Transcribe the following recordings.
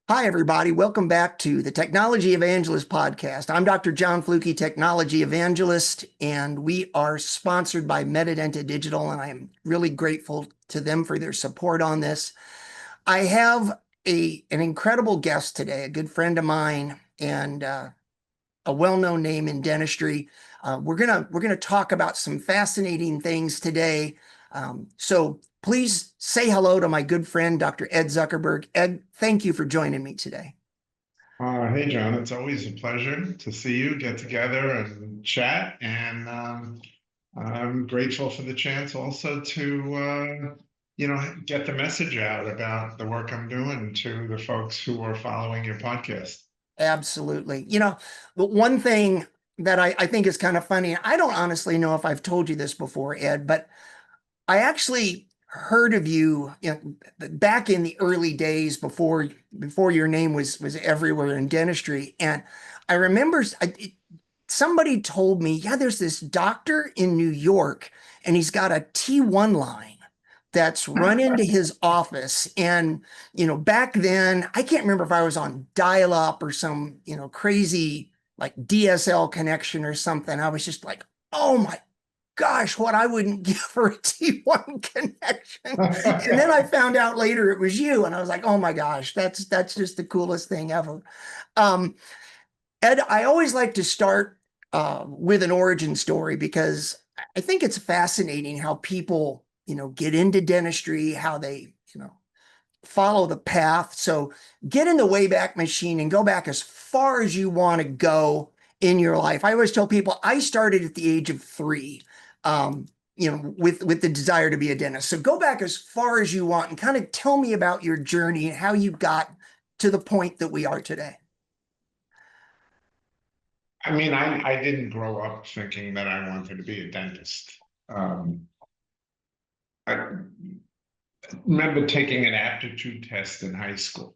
Hi, everybody. Welcome back to the Technology Evangelist podcast. I'm Dr. John Fluke, Technology Evangelist, and we are sponsored by Medidenta Digital, and I am really grateful to them for their support on this. I have an incredible guest today, a good friend of mine, and a well-known name in dentistry. We're gonna talk about some fascinating things today. So please say hello to my good friend, Dr. Ed Zuckerberg. Ed, thank you for joining me today. Hey, John, it's always a pleasure to see you, get together and chat. And I'm grateful for the chance also to, get the message out about the work I'm doing to the folks who are following your podcast. Absolutely. But one thing that I think is kind of funny, I don't honestly know if I've told you this before, Ed, but I actually heard of you, back in the early days before your name was everywhere in dentistry, and I remember somebody told me, yeah, there's this doctor in New York, and he's got a T1 line that's run into his office. And, back then, I can't remember if I was on dial-up or some, crazy like DSL connection or something. I was just like, oh my gosh, what I wouldn't give for a T1 connection. And then I found out later it was you, and I was like, oh my gosh, that's just the coolest thing ever. Um, Ed, I always like to start with an origin story because I think it's fascinating how people, get into dentistry, how they, follow the path. So get in the Wayback Machine and go back as far as you want to go in your life. I always tell people I started at the age of 3, with the desire to be a dentist. So go back as far as you want and kind of tell me about your journey and how you got to the point that we are today. I mean, I didn't grow up thinking that I wanted to be a dentist. I remember taking an aptitude test in high school,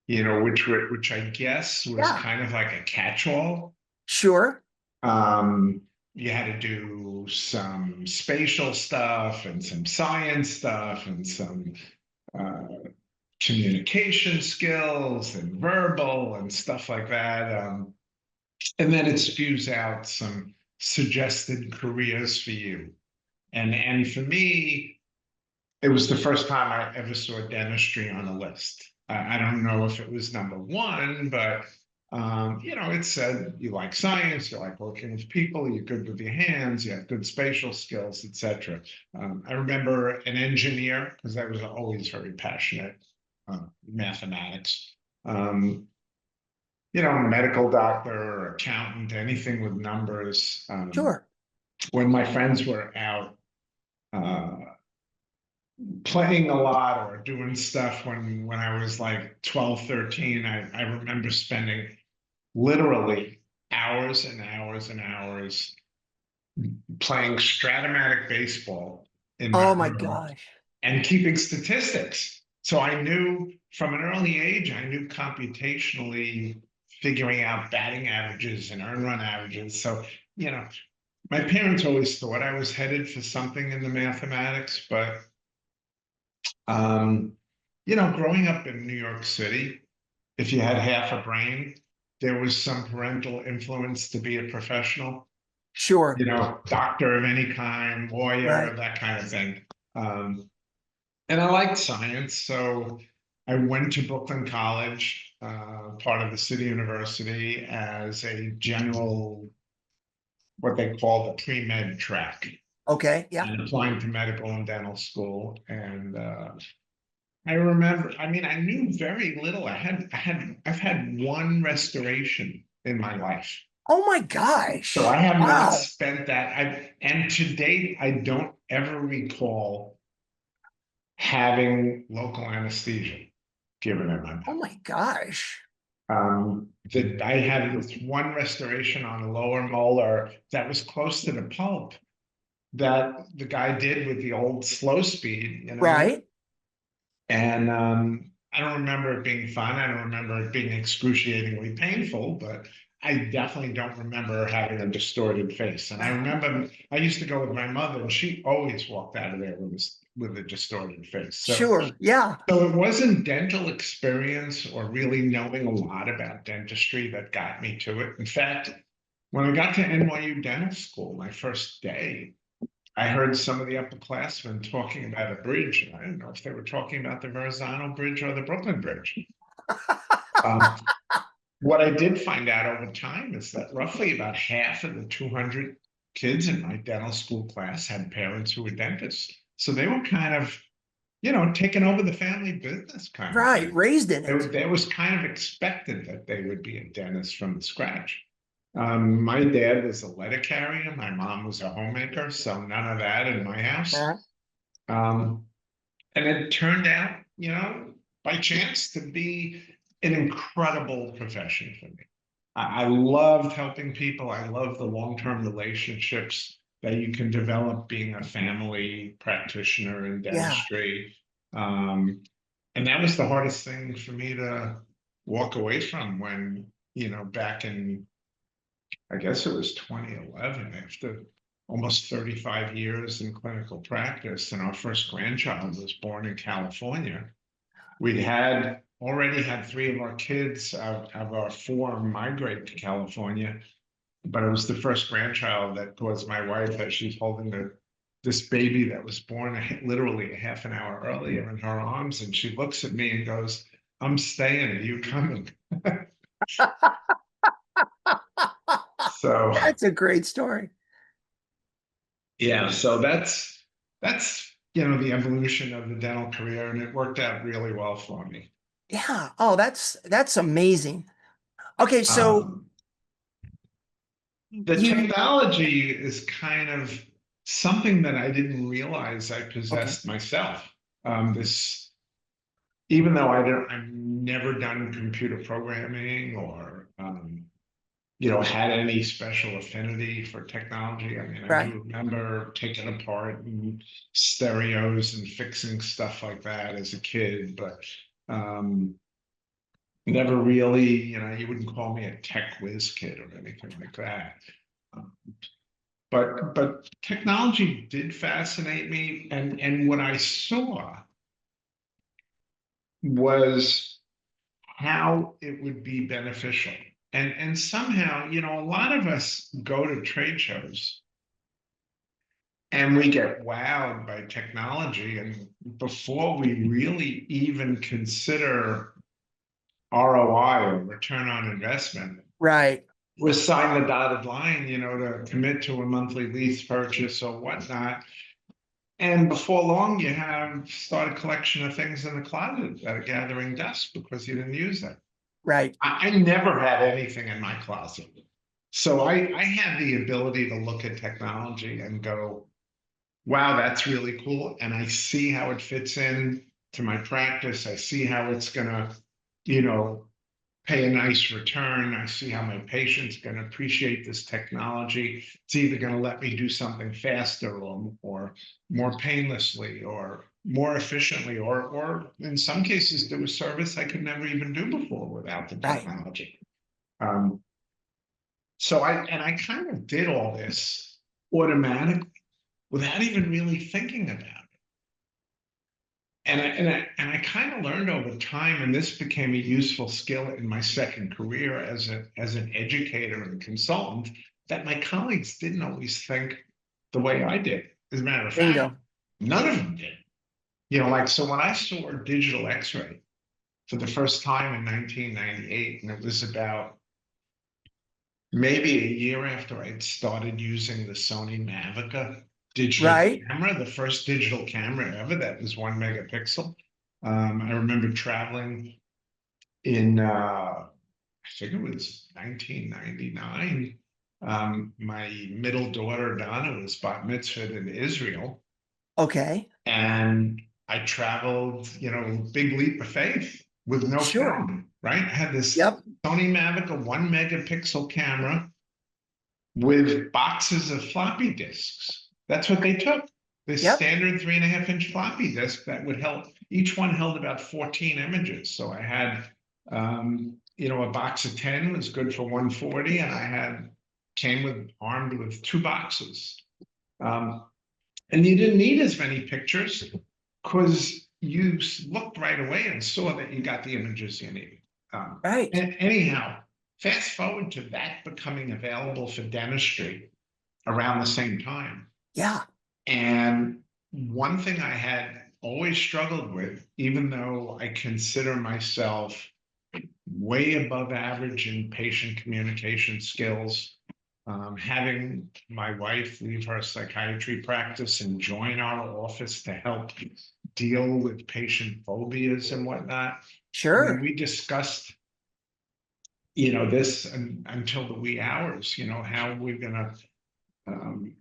which I guess was Yeah, kind of like a catch-all. sure. Um, you had to do some spatial stuff and some science stuff and some uh, communication skills and verbal and stuff like that. And then it spews out some suggested careers for you. And for me, it was the first time I ever saw dentistry on a list. I don't know if it was number one, but it said you like science, you like working with people, you're good with your hands, you have good spatial skills, etc. I remember an engineer, because I was always very passionate mathematics. Um, medical doctor or accountant, anything with numbers. Sure. When my friends were out uh, playing a lot or doing stuff when I was like 12, 13, I remember spending literally hours and hours and hours playing Stratomatic baseball in my Oh my room gosh. and keeping statistics. So I knew from an early age, I knew computationally figuring out batting averages and earned run averages. So, my parents always thought I was headed for something in the mathematics, but Um, growing up in New York City, if you had half a brain, there was some parental influence to be a professional, Sure. doctor of any kind, lawyer, Right. that kind of thing. And I liked science, so I went to Brooklyn College, part of the City University, as a general, what they call the pre-med track, Okay. Yeah. and applying to medical and dental school. And I remember, I mean, I knew very little. I've had one restoration in my life. Oh my So I gosh. have not Wow. spent that. And to date, I don't ever recall having local anesthesia given in my Oh mouth. my gosh. That I had this one restoration on a lower molar that was close to the pulp that the guy did with the old slow speed. Right. And I don't remember it being fun. I don't remember it being excruciatingly painful, but I definitely don't remember having a distorted face. And I remember I used to go with my mother, and she always walked out of there with with a distorted face. Sure. Yeah. So it wasn't dental experience or really knowing a lot about dentistry that got me to it. In fact, when I got to NYU Dental School, my first day, I heard some of the upperclassmen talking about a bridge. And I didn't know if they were talking about the Verrazano Bridge or the Brooklyn Bridge. Um, what I did find out over time is that roughly about half of the 200 kids in my dental school class had parents who were dentists. So they were kind of, taking over the family business kind of Right. thing. Raised in it. It was kind of expected that they would be a dentist from the scratch. My dad was a letter carrier. My mom was a homemaker, so none of that in my house. Uh, Um, and it turned out, by chance to be an incredible profession for me. I loved helping people. I love the long-term relationships that you can develop being a family practitioner in yeah. dentistry. And that was the hardest thing for me to walk away from when, back in, I guess it was 2011, after almost 35 years in clinical practice, and our first grandchild was born in California. We had already had three of our kids out of our four migrate to California, but it was the first grandchild that caused my wife, as she's holding this baby that was born literally a half an hour earlier in her arms, and she looks at me and goes, "I'm staying. Are you coming?" So That's a great story. yeah, so that's the evolution of the dental career, and it worked out really well for me. Yeah. Oh, that's amazing. Okay, so Um, the you technology is kind of something that I didn't realize I okay, possessed myself. This, even though I've never done computer programming or had any special affinity for technology. I mean, I right, do remember taking apart stereos and fixing stuff like that as a kid, but um, never really, you wouldn't call me a tech whiz kid or anything like that. Um, but technology did fascinate me, and what I saw was how it would be beneficial. And somehow, a lot of us go to trade shows and we get wowed by technology, and before we really even consider ROI or return on investment, right, we sign the dotted line, to commit to a monthly lease purchase or whatnot. And before long, you have start a collection of things in the closet that are gathering dust because you didn't use them. right, I never had anything in my closet. So I had the ability to look at technology and go, wow, that's really cool. And I see how it fits in to my practice. I see how it's going to, you know, pay a nice return. I see how my patient's going to appreciate this technology. It's either going to let me do something faster or more painlessly or more efficiently, or in some cases do a service I could never even do before without the right, technology. Um, so I kind of did all this automatically without even really thinking about it. And I kind of learned over time, and this became a useful skill in my second career as an educator and consultant, that my colleagues didn't always think the way I did. As a matter of fact, bingo. none of them did. Like, so when I saw digital X-ray for the first time in 1998, and it was about maybe a year after I'd started using the Sony Mavica digital Right. camera, the first digital camera ever that was 1 megapixel. I remember traveling in, I think it was 1999. My middle daughter, Donna, was bat mitzvahed in Israel. Okay. And I traveled, big leap of faith with no Sure. film, right? I had this Yep. Sony Mavic, 1 megapixel camera with boxes of floppy disks. That's what they took. This Yep. standard 3.5 inch floppy disk that would help. Each one held about 14 images. So I had, a box of 10 was good for 140, and came armed with two boxes. And you didn't need as many pictures. because you looked right away and saw that you got the images you needed. Right. And anyhow, fast forward to that becoming available for dentistry around the same time. Yeah. And one thing I had always struggled with, even though I consider myself way above average in patient communication skills, having my wife leave her psychiatry practice and join our office to help deal with patient phobias and whatnot. I mean, Sure. we discussed, this until the wee hours, how we're going to um,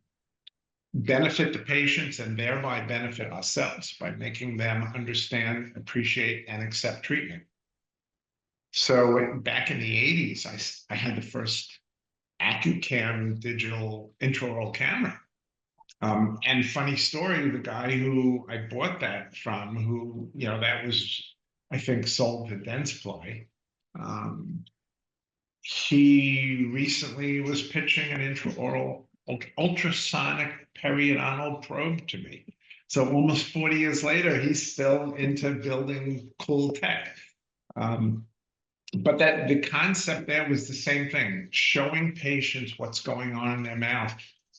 benefit the patients and thereby benefit ourselves by making them understand, appreciate, and accept treatment. So back in the 80s, I had the first AccuCam digital intraoral camera. And funny story, the guy who I bought that from, who, that was, I think, sold to Dentsply. He recently was pitching an intraoral ultrasonic periodontal probe to me. So almost 40 years later, he's still into building cool tech. But that the concept there was the same thing, showing patients what's going on in their mouth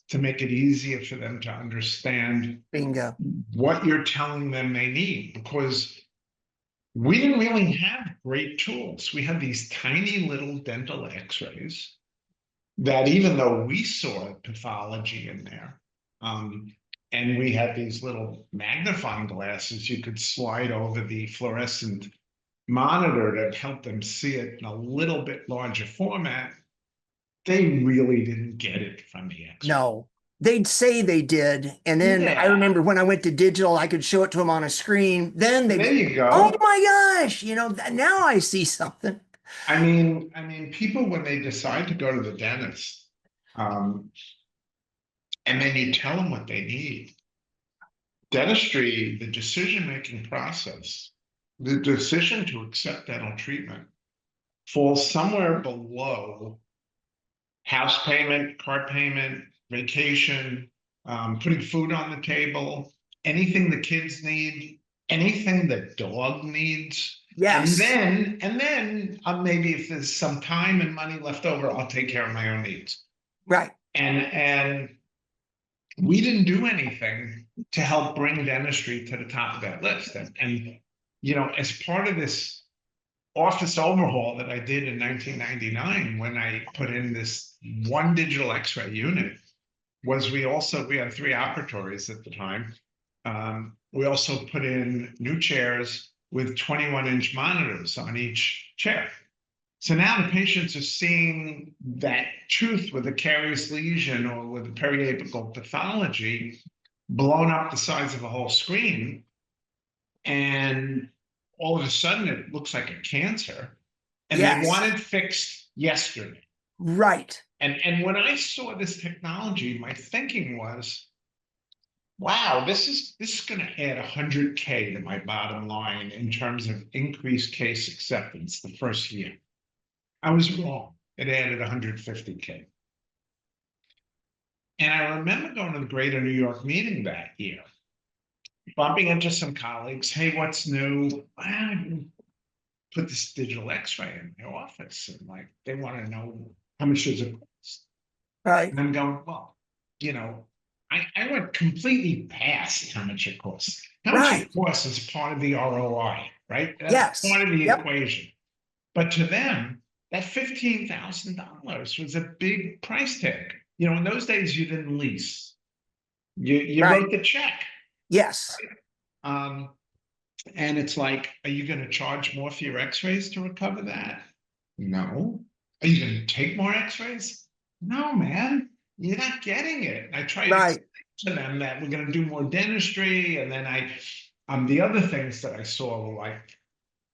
to make it easier for them to understand Bingo. what you're telling them they need. Because we didn't really have great tools. We had these tiny little dental x-rays that, even though we saw pathology in there, and we had these little magnifying glasses you could slide over the fluorescent monitor to help them see it in a little bit larger format, they really didn't get it from the x-ray. No, they'd say they did. And then I Yeah, remember when I went to digital, I could show it to them on a screen. Then they there go, you oh go. my gosh, now I see something. I mean, people, when they decide to go to the dentist, um, and then you tell them what they need, dentistry, the decision-making process, the decision to accept dental treatment falls somewhere below house payment, car payment, vacation, putting food on the table, anything the kids need, anything the dog needs. And Yes. then maybe if there's some time and money left over, I'll take care of my own needs. Right. And we didn't do anything to help bring dentistry to the top of that list. And as part of this office overhaul that I did in 1999, when I put in this one digital x-ray unit, was we had 3 operatories at the time. We also put in new chairs with 21-inch monitors on each chair. So now the patients are seeing that tooth with a caries lesion or with a periapical pathology blown up the size of a whole screen. And all of a sudden it looks like a cancer, and they want Yes. it fixed yesterday. Right. And when I saw this technology, my thinking was, wow, this is going to add 100K to my bottom line in terms of increased case acceptance the first year. I was wrong. It added 150K. And I remember going to the Greater New York meeting that year, bumping into some colleagues. Hey, what's new? Put this digital x-ray in my office, and they want to know how much does it cost. Right. And I'm going, well, I went completely past how much it costs. How much it Right. costs is part of the ROI, right? That's Yes. part of the Yep. equation. But to them, that $15,000 was a big price tag. In those days, you didn't lease. You Right. wrote the check. Yes. Um, and it's like, are you going to charge more for your x-rays to recover that? No. Are you going to take more x-rays? No, man. You're not getting it. And I tried to Right. explain to them that we're going to do more dentistry. And then the other things that I saw were like,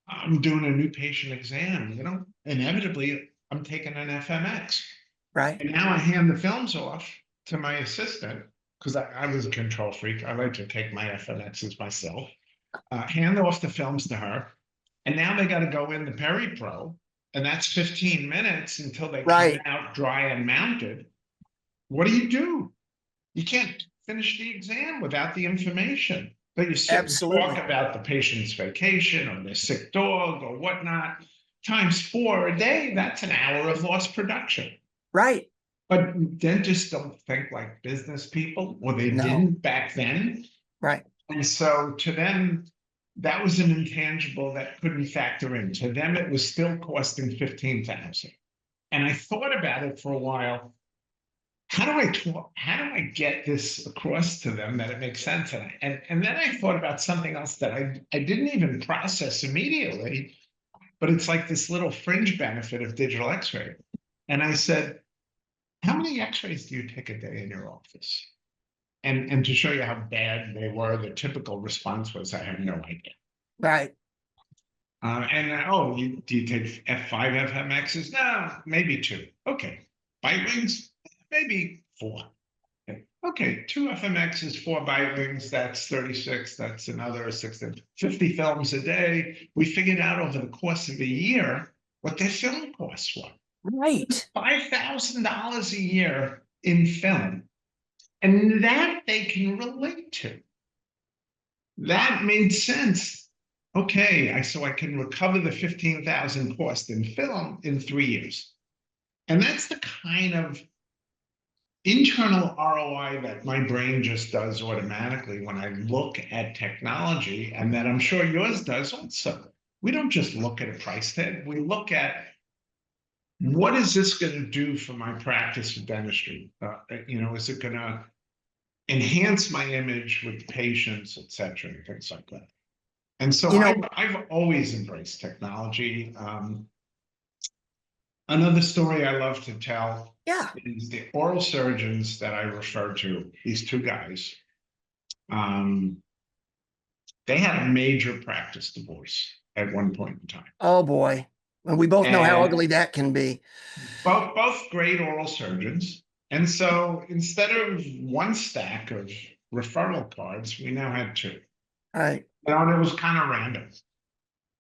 I'm doing a new patient exam, inevitably I'm taking an FMX. Right. And now I hand the films off to my assistant, because I was a control freak. I like to take my FMXs myself, hand off the films to her. And now they got to go in the PeriPro, and that's 15 minutes until they come Right. out dry and mounted. What do? You can't finish the exam without the information. But you sit and talk Absolutely. about the patient's vacation or their sick dog or whatnot, times 4 a day, that's an hour of lost production. Right. But dentists don't think like business people, or they No. didn't back then. Right. And so to them, that was an intangible that couldn't factor in. To them, it was still costing 15,000. And I thought about it for a while. How do I get this across to them that it makes sense? And then I thought about something else that I didn't even process immediately, but it's like this little fringe benefit of digital x-ray. And I said, how many x-rays do you take a day in your office? And to show you how bad they were, the typical response was, I have no idea. Right. Oh, do you take F5 FMXs? No, maybe 2. Okay. Bite wings? Maybe 4. Okay, 2 FMXs, 4 bite wings, that's 36, that's another 60, 50 films a day. We figured out over the course of a year what their film costs were. Right. $5,000 a year in film. And that they can relate to. That made sense. Okay, so I can recover the 15,000 cost in film in 3 years. And that's the kind of internal ROI that my brain just does automatically when I look at technology, and that I'm sure yours does also. We don't just look at a price tag, we look at what is this going to do for my practice of dentistry? Is it going to enhance my image with patients, et cetera, and things like that. And so You know, I've always embraced technology. Another story I love to tell yeah. is the oral surgeons that I refer to, these 2 guys. Um, they had a major practice divorce at one point in time. Oh boy. And we both know how And ugly that can be. both great oral surgeons. And so instead of 1 stack of referral cards, we now had 2. Right. And it was kind of random.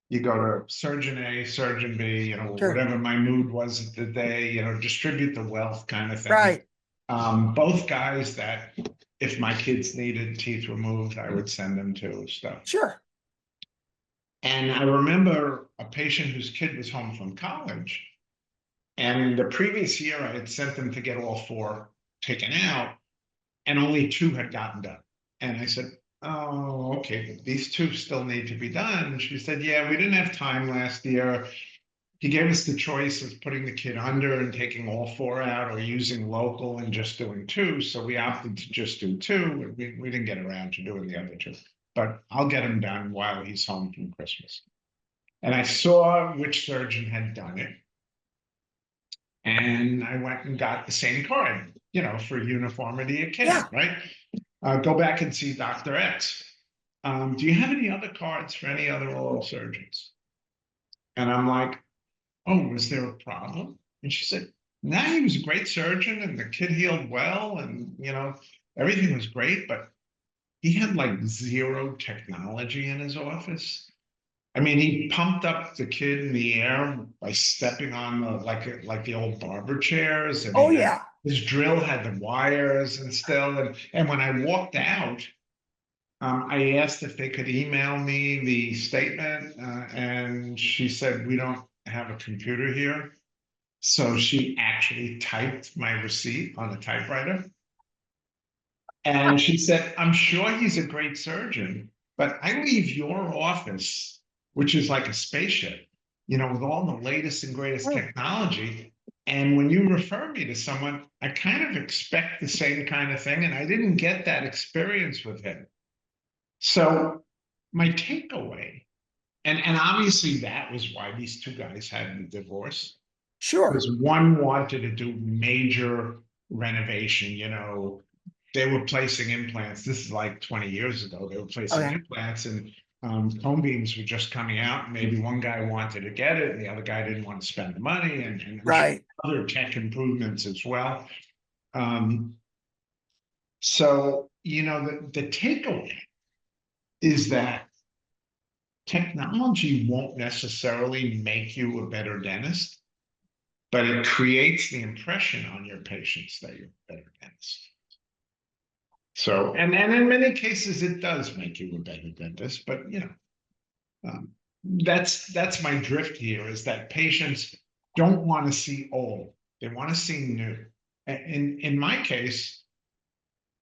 You go to surgeon A, surgeon B, Sure. whatever my mood was at the day, distribute the wealth kind of thing. Right. Both guys that if my kids needed teeth removed, I would send them to stuff. Sure. And I remember a patient whose kid was home from college. And the previous year, I had sent them to get all 4 taken out, and only 2 had gotten done. And I said, oh, okay, but these 2 still need to be done. And she said, yeah, we didn't have time last year. He gave us the choice of putting the kid under and taking all 4 out, or using local and just doing 2. So we opted to just do 2. We didn't get around to doing the other 2, but I'll get him done while he's home from Christmas. And I saw which surgeon had done it. And I went and got the same card, for uniformity of Yeah. care, right? Go back and see Dr. X. Do you have any other cards for any other oral surgeons? And I'm like, oh, was there a problem? And she said, no, he was a great surgeon and the kid healed well, and everything was great, but he had like 0 technology in his office. I mean, he pumped up the kid in the air by stepping on like the old barber chairs, and Oh yeah. his drill had the wires and still. And when I walked out, I asked if they could email me the statement, and she said, we don't have a computer here. So she actually typed my receipt on a typewriter. And she said, I'm sure he's a great surgeon, but I leave your office, which is like a spaceship, with all the latest and greatest technology. And when you refer me to someone, I kind of expect the same kind of thing. And I didn't get that experience with him. So my takeaway, and obviously that was why these 2 guys had the divorce, Sure. because one wanted to do major renovation. They were placing implants. This is like 20 years ago. They were placing Okay. implants, and cone beams were just coming out. Maybe one guy wanted to get it, and the other guy didn't want to spend the money, and Right. other tech improvements as well. Um, so, the takeaway is that technology won't necessarily make you a better dentist, but it creates the impression on your patients that you're a better dentist. So, and in many cases, it does make you a better dentist, but um, that's my drift here is that patients don't want to see old. They want to see new. In my case,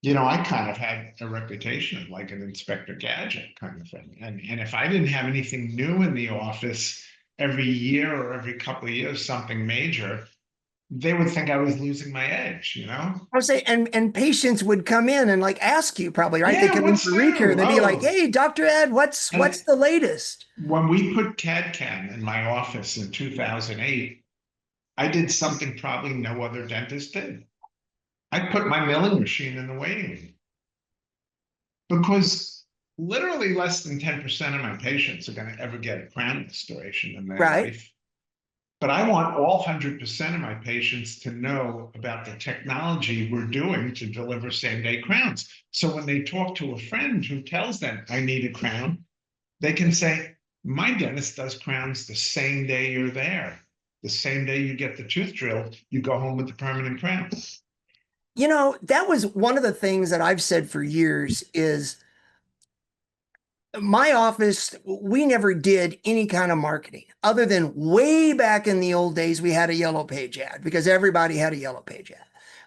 I kind of had a reputation of like an Inspector Gadget kind of thing. And if I didn't have anything new in the office every year or every couple of years, something major, they would think I was losing my edge. I would say, and patients would come in and like ask you probably, right? They Yeah, come in what's for recare. new? They'd be like, Oh, "Hey, Dr. Ed, what's and the latest?" when we put CAD/CAM in my office in 2008, I did something probably no other dentist did. I put my milling machine in the waiting room because literally less than 10% of my patients are going to ever get a crown restoration in their Right? life. But I want all 100% of my patients to know about the technology we're doing to deliver same-day crowns. So when they talk to a friend who tells them, I need a crown, they can say, my dentist does crowns the same day you're there. The same day you get the tooth drilled, you go home with the permanent crown. That was one of the things that I've said for years is my office, we never did any kind of marketing other than way back in the old days, we had a yellow page ad because everybody had a yellow page ad.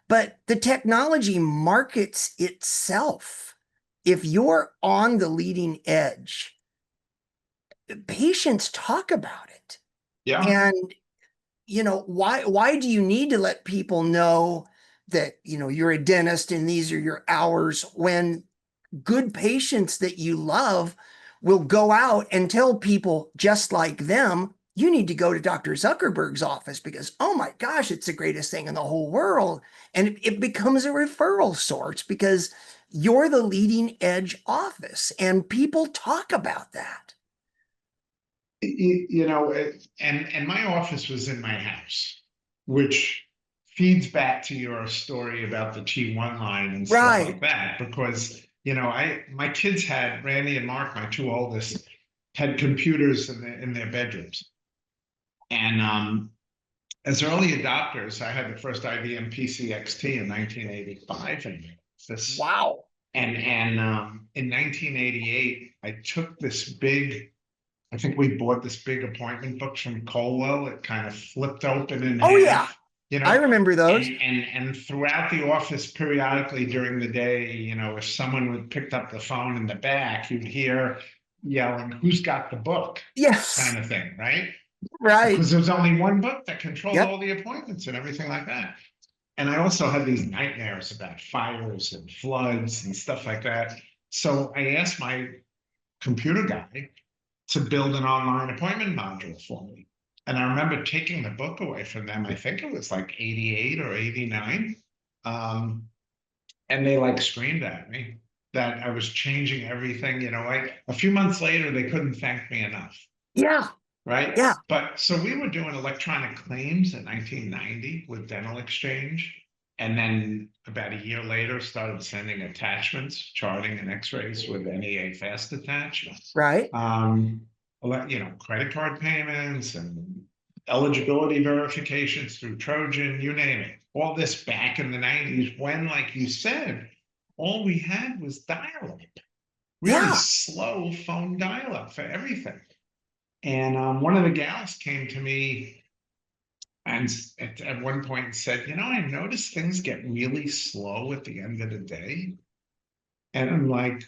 But the technology markets itself. If you're on the leading edge, patients talk about it. Yeah. And why do you need to let people know that, you're a dentist and these are your hours when good patients that you love will go out and tell people just like them, you need to go to Dr. Zuckerberg's office because, oh my gosh, it's the greatest thing in the whole world. And it becomes a referral source because you're the leading edge office and people talk about that. And my office was in my house, which feeds back to your story about the T1 line and stuff Right, like that. Because my kids had Randy and Mark, my two oldest, had computers in their bedrooms, and as early adopters, I had the first IBM PCXT in 1985 in my office, wow. and in 1988, I took this big. I think we bought this big appointment book from Colwell. It kind of flipped open in Oh yeah, half, you I know, remember those. and throughout the office periodically during the day, if someone would picked up the phone in the back, you'd hear yelling, "Who's got the book?" Yes, kind of thing, right? right. Because there was only one book that controlled Yep. all the appointments and everything like that. And I also had these nightmares about fires and floods and stuff like that. So I asked my computer guy to build an online appointment module for me. And I remember taking the book away from them. I think it was like 88 or 89. Um, and they like screamed at me that I was changing everything. A few months later, they couldn't thank me enough. Yeah, Right. yeah, But so we were doing electronic claims in 1990 with Dental Exchange. And then about a year later, started sending attachments, charting and x-rays with NEA fast attach. right. Um, credit card payments and eligibility verifications through Trojan, you name it. All this back in the 90s when, like you said, all we had was dial-up, really Yeah. slow phone dial-up for everything. And one of the gals came to me and at one point said, I noticed things get really slow at the end of the day. And I'm like,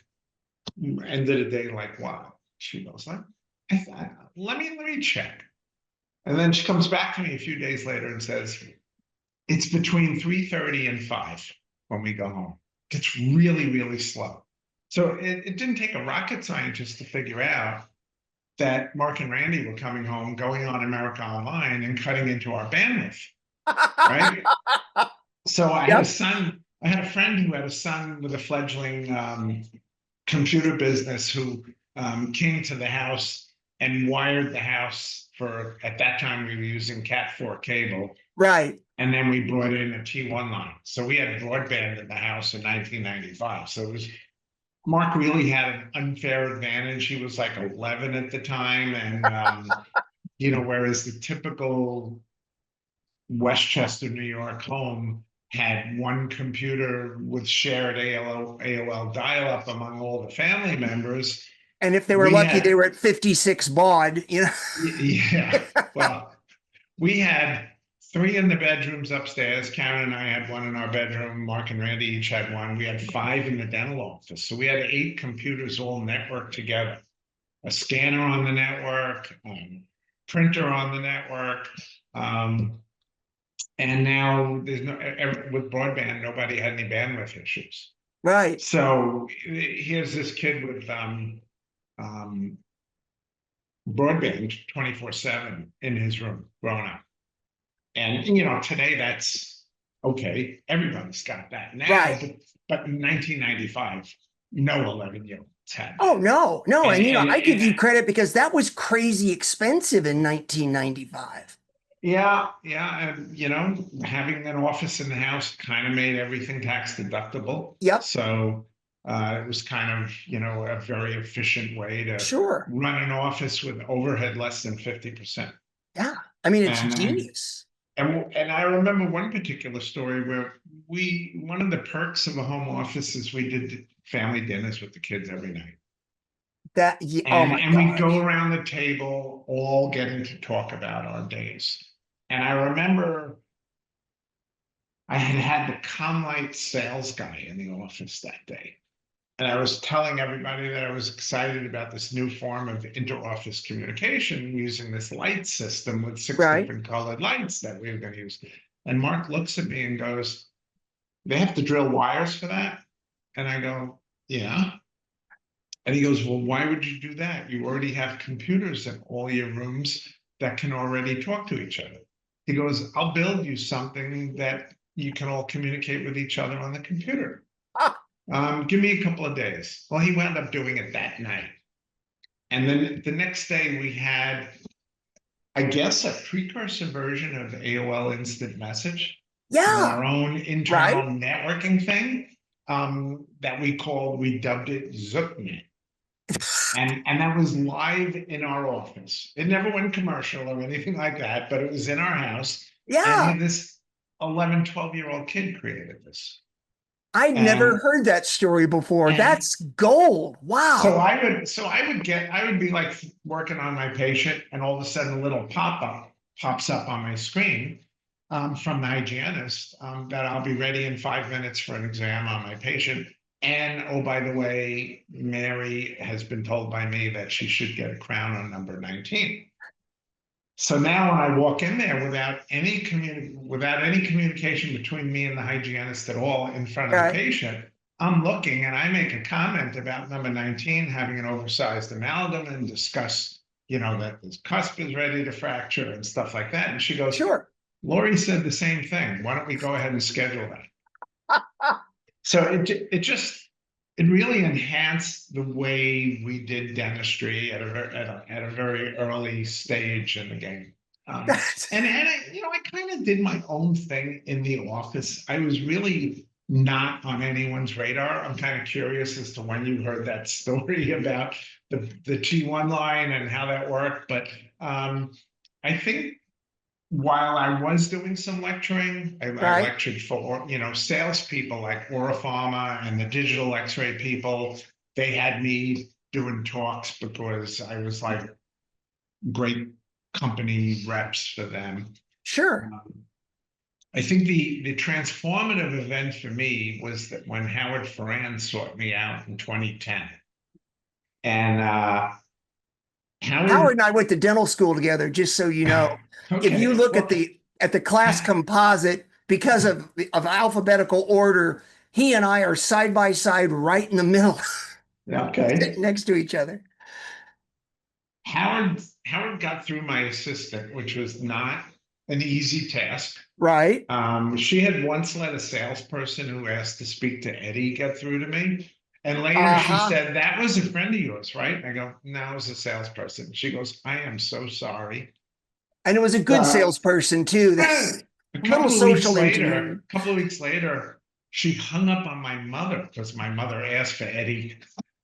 end of the day, like, wow. She goes, like, I thought, let me check. And then she comes back to me a few days later and says, it's between 3:30 and 5 when we go home. It's really, really slow. So it didn't take a rocket scientist to figure out that Mark and Randy were coming home, going on America Online, and cutting into our bandwidth, right? So I had a Yep. son. I had a friend who had a son with a fledgling computer business who came to the house and wired the house for. At that time, we were using Cat4 cable, Right. and then we brought in a T1 line. So we had broadband in the house in 1995. So it was Mark really had an unfair advantage. He was like 11 at the time, and whereas the typical Westchester, New York home had one computer with shared AOL dial-up among all the family members. And if they were We lucky, they had, were at 56 baud, yeah, well, we had three in the bedrooms upstairs. Karen and I had one in our bedroom. Mark and Randy each had one. We had five in the dental office. So we had 8 computers all networked together. A scanner on the network, printer on the network. Um, and now there's no, with broadband, nobody had any bandwidth issues. Right. So here's this kid with um, broadband 24/7 in his room growing up. And today that's okay. Everybody's got that now, Right. but in 1995, no 11-year-olds had Oh, that. no, no. And And, and I give and you credit because that was crazy expensive in 1995. yeah, yeah, and having an office in the house kind of made everything tax deductible. Yep. So it was kind of a very efficient way to Sure. run an office with overhead less than 50%. Yeah. I mean, it's And genius. and I remember one particular story where one of the perks of a home office is we did family dinners with the kids every night. Oh And my and we'd go gosh. around the table all getting to talk about our days. And I remember I had had the Comlight sales guy in the office that day. And I was telling everybody that I was excited about this new form of inter-office communication using this light system with 6 Right. different colored lights that we were going to use. And Mark looks at me and goes, "They have to drill wires for that?" And I go, "Yeah." And he goes, "Well, why would you do that? You already have computers in all your rooms that can already talk to each other." He goes, "I'll build you something that you can all communicate with each other on the computer. Ah, Give me a couple of days." Well, he wound up doing it that night. And then the next day we had, I guess, a precursor version of AOL Instant Message with yeah. our own internal Right. networking thing that we dubbed it Zucknet. And that was live in our office. It never went commercial or anything like that, but it was in our house. Yeah. And this 11, 12-year-old kid created this. I'd never And heard that story before. and That's gold. so Wow. I would be like working on my patient, and all of a sudden a little pop-up pops up on my screen from the hygienist that I'll be ready in 5 minutes for an exam on my patient. And oh, by the way, Mary has been told by me that she should get a crown on number 19. So now when I walk in there without any communication between me and the hygienist at all in front of the Right. patient, I'm looking and I make a comment about number 19 having an oversized amalgam and discuss, that this cusp is ready to fracture and stuff like that. And she goes, Sure. "Lori said the same thing. Why don't we go ahead and schedule that?" So it really enhanced the way we did dentistry at a very early stage in the game. I kind of did my own thing in the office. I was really not on anyone's radar. I'm kind of curious as to when you heard that story about the T1 line and how that worked. But I think while I was doing some lecturing, I Right. lectured for, salespeople like Orifama and the digital X-ray people. They had me doing talks because I was like great company reps for them. Sure. Um, I think the transformative event for me was that when Howard Ferran sought me out in 2010. And Howard Howard, and I went to dental school together, just so you know. If you okay, look at well, the class composite, because of alphabetical order, he and I are side by side right in the middle, okay. sitting next to each other. Howard got through my assistant, which was not an easy task. Right. She had once let a salesperson who asked to speak to Eddie get through to me. And later she Uh-huh. said, "That was a friend of yours, right?" And I go, "No, it was a salesperson." She goes, "I am so sorry." And it was a good So salesperson too. a A little couple of weeks social later, engineering. a couple of weeks later, she hung up on my mother because my mother asked for Eddie.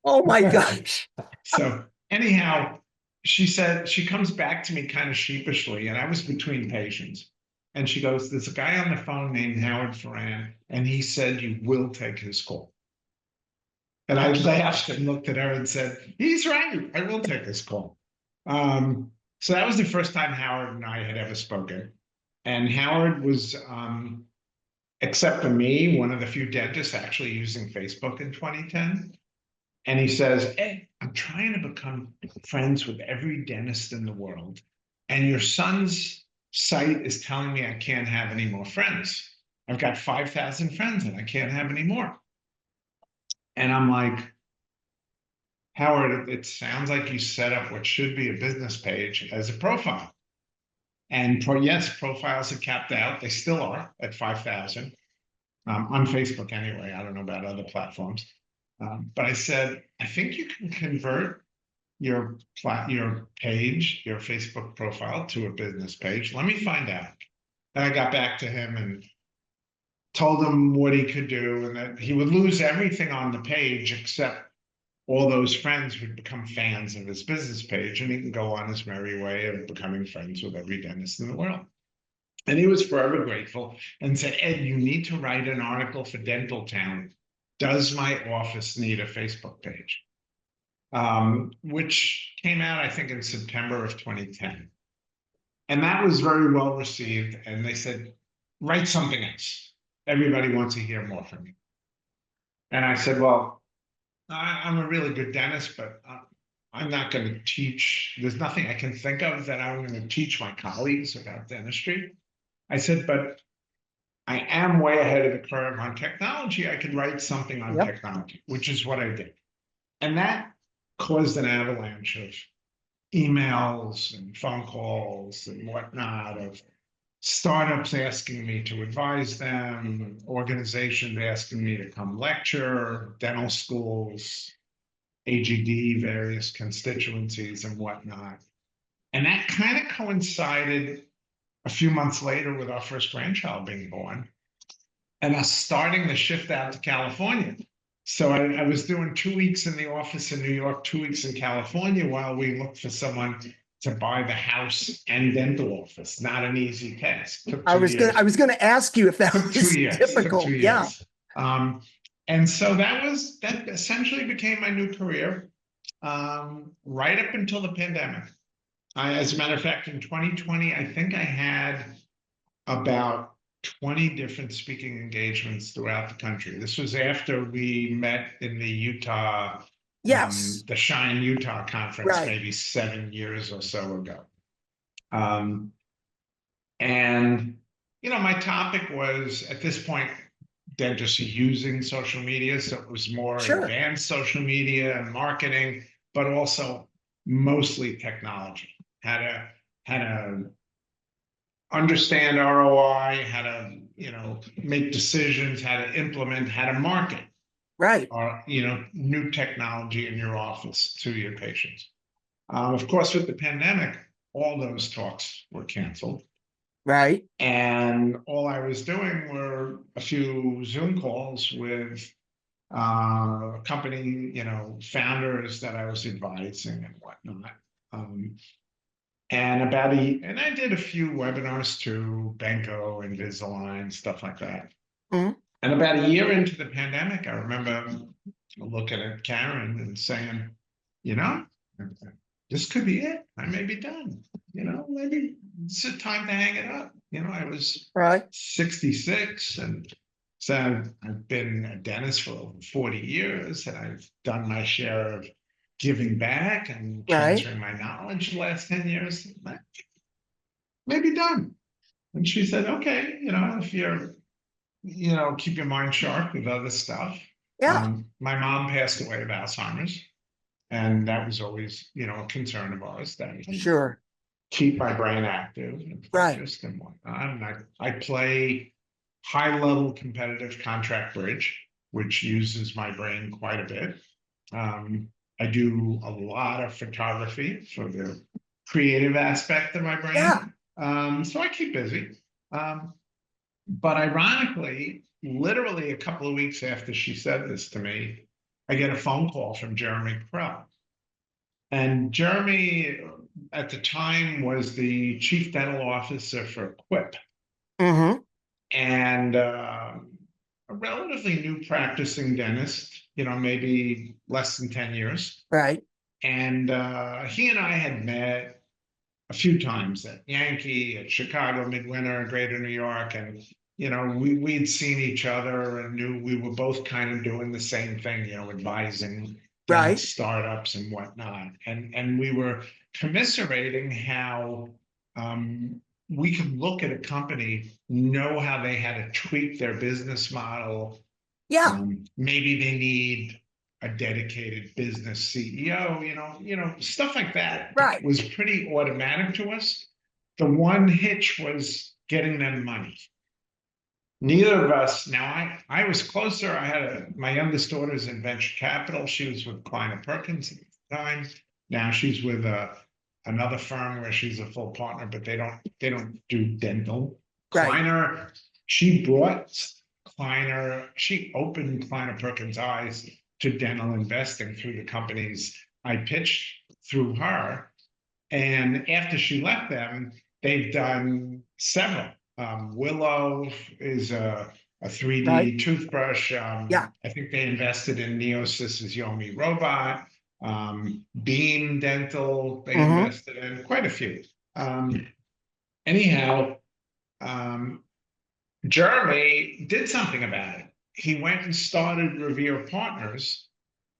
Oh my gosh. So anyhow, she said she comes back to me kind of sheepishly, and I was between patients. And she goes, there's a guy on the phone named Howard Ferran, and he said you will take his call. And I laughed and looked at her and said, he's right. I will take his call. So that was the first time Howard and I had ever spoken. And Howard was, except for me, one of the few dentists actually using Facebook in 2010. And he says, Ed, I'm trying to become friends with every dentist in the world. And your son's site is telling me I can't have any more friends. I've got 5,000 friends and I can't have any more. And I'm like, Howard, it sounds like you set up what should be a business page as a profile. And yes, profiles are capped out. They still are at 5,000 on Facebook anyway. I don't know about other platforms. But I said, I think you can convert your page, your Facebook profile to a business page. Let me find out. And I got back to him and told him what he could do and that he would lose everything on the page except all those friends would become fans of his business page and he can go on his merry way of becoming friends with every dentist in the world. And he was forever grateful and said, Ed, you need to write an article for Dental Town. Does my office need a Facebook page? Which came out, I think, in September of 2010. And that was very well received. And they said, write something else. Everybody wants to hear more from you. And I said, well, I'm a really good dentist, but I'm not going to teach. There's nothing I can think of that I'm going to teach my colleagues about dentistry. I said, but I am way ahead of the curve on technology. I could write something on technology, which is what I did. And that caused an avalanche of emails and phone calls and whatnot of startups asking me to advise them, organizations asking me to come lecture, dental schools, AGD, various constituencies and whatnot. And that kind of coincided a few months later with our first grandchild being born and us starting the shift out to California. So I was doing 2 weeks in the office in New York, 2 weeks in California while we looked for someone to buy the house and dental office. Not an easy task. Took 2 years. I was gonna ask you if that Took 2 was years. Took typical. 2 Yeah. years. And so that essentially became my new career right up until the pandemic. As a matter of fact, in 2020, I think I had about 20 different speaking engagements throughout the country. This was after we met in the Utah, Yes. the Shine Utah conference, Right. maybe 7 years or so ago. And, my topic was at this point, dentists using social media. So it was more Sure. advanced social media and marketing, but also mostly technology. How to understand ROI, how to, make decisions, how to implement, how to market, Right. or, new technology in your office to your patients. Of course, with the pandemic, all those talks were canceled. Right. And all I was doing were a few Zoom calls with company, founders that I was advising and whatnot. And I did a few webinars to Benko, Invisalign, stuff like that. Mhm. And about a year into the pandemic, I remember looking at Karen and saying, you know, this could be it. I may be done. Maybe it's a time to hang it up. I was Right. 66 and said I've been a dentist for over 40 years and I've done my share of giving back and Right. transferring my knowledge the last 10 years. Maybe done. And she said, okay, if you're, keep your mind sharp with other stuff. Yeah. My mom passed away of Alzheimer's. And that was always, a concern of ours that I Sure. keep my brain active and Right. focused and whatnot. And I play high-level competitive contract bridge, which uses my brain quite a bit. I do a lot of photography for the creative aspect of my brain. Yeah. So I keep busy. But ironically, literally a couple of weeks after she said this to me, I get a phone call from Jeremy Krell. And Jeremy, at the time, was the chief dental officer for Quip. Mm-hmm. and a relatively new practicing dentist, maybe less than 10 years. Right. And he and I had met a few times at Yankee, at Chicago, Midwinter, Greater New York. And, we'd seen each other and knew we were both kind of doing the same thing, advising dental Right. startups and whatnot. And we were commiserating how um, we could look at a company, know how they had to tweak their business model. Yeah. Maybe they need a dedicated business CEO, stuff like that Right. was pretty automatic to us. The one hitch was getting them money. Neither of us, now I was closer. I had my youngest daughter's in venture capital. She was with Kleiner Perkins at the time. Now she's with another firm where she's a full partner, but they don't do dental. Right. Kleiner, she brought she opened Kleiner Perkins' eyes to dental investing through the companies I pitched through her. And after she left them, they've done several. Willow is a Right. 3D toothbrush. Yeah. I think they invested in Neosys's Yomi robot. Beam Dental, they Mm-hmm. invested in quite a few. Um, anyhow, um, Jeremy did something about it. He went and started Revere Partners,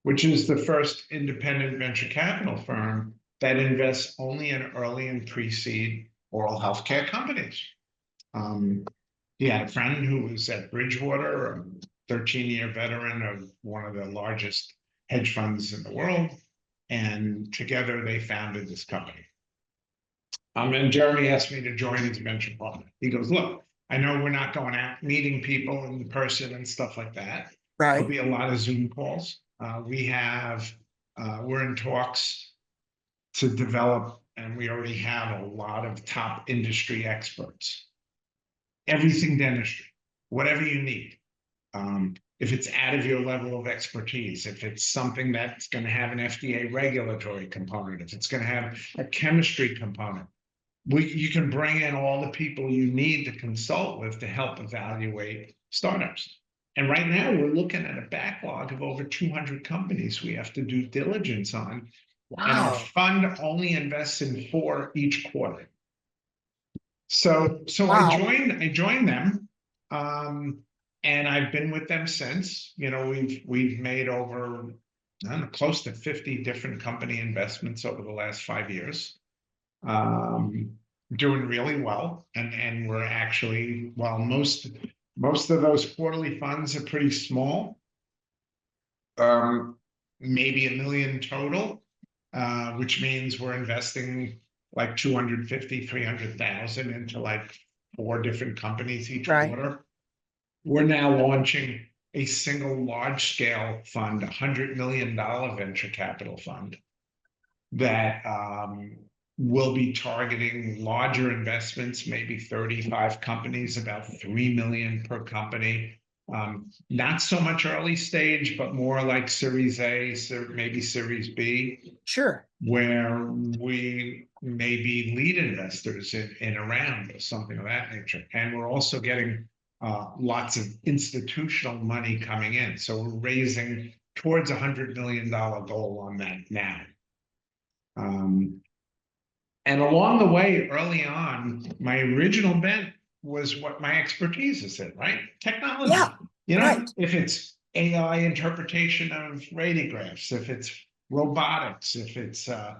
which is the first independent venture capital firm that invests only in early and pre-seed oral healthcare companies. Um, he had a friend who was at Bridgewater, a 13-year veteran of one of the largest hedge funds in the world, and together they founded this company. And Jeremy asked me to join as venture partner. He goes, look, I know we're not going out meeting people in person and stuff like that. There'll Right. be a lot of Zoom calls. We're in talks to develop, and we already have a lot of top industry experts. Everything dentistry, whatever you need. If it's out of your level of expertise, if it's something that's going to have an FDA regulatory component, if it's going to have a chemistry component, you can bring in all the people you need to consult with to help evaluate startups. And right now we're looking at a backlog of over 200 companies we have to do diligence on. And our Wow. fund only invests in 4 each quarter. So Wow. I joined them. And I've been with them since. We've made over, I don't know, close to 50 different company investments over the last 5 years. Doing really well, and we're actually, well, most of those quarterly funds are pretty small, maybe $1 million total, which means we're investing like 250, 300,000 into like 4 different companies each Right. quarter. We're now launching a single large scale fund, $100 million venture capital fund that will be targeting larger investments, maybe 35 companies, about 3 million per company. Not so much early stage, but more like Series A, maybe Series B, Sure. where we may be lead investors in a round or something of that nature. And we're also getting lots of institutional money coming in. So we're raising towards $100 million goal on that now. And along the way, early on, my original bent was what my expertise is in, right? Technology. Yeah. Right. If it's AI interpretation of radiographs, if it's robotics, if it's a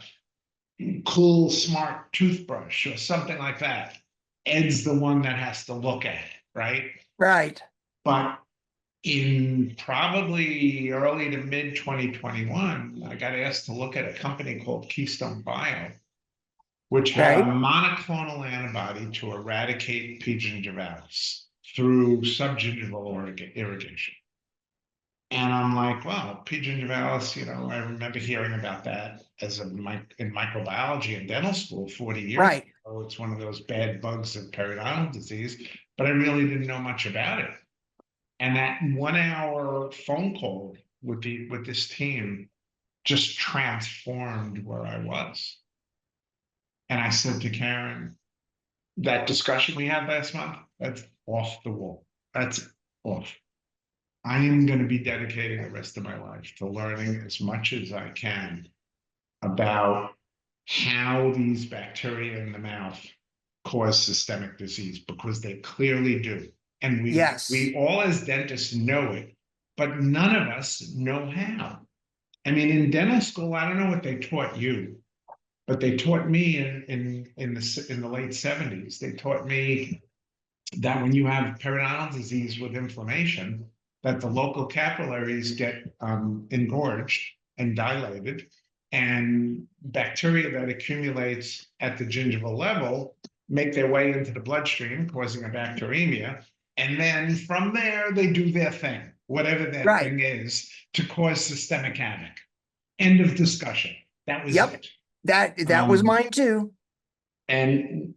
cool, smart toothbrush or something like that, Ed's the one that has to look at it, right? Right. But in probably early to mid 2021, I got asked to look at a company called Keystone Bio, which had a Right. monoclonal antibody to eradicate P. gingivalis through subgingival irrigation. And I'm like, well, P. gingivalis, I remember hearing about that in microbiology in dental school 40 years Right. ago. It's one of those bad bugs of periodontal disease, but I really didn't know much about it. And that 1 hour phone call with this team just transformed where I was. And I said to Karen, that discussion we had last month That's off the wall. That's off. I am going to be dedicating the rest of my life to learning as much as I can about how these bacteria in the mouth cause systemic disease, because they clearly do. And Yes. we all as dentists know it, but none of us know how. I mean, in dental school, I don't know what they taught you, but they taught me in the late 70s. They taught me that when you have periodontal disease with inflammation, that the local capillaries get engorged and dilated, and bacteria that accumulates at the gingival level make their way into the bloodstream, causing a bacteremia. And then from there, they do their thing, whatever that Right. thing is, to cause systemic havoc. End of discussion. That was Yep. it. That was Um, mine too. and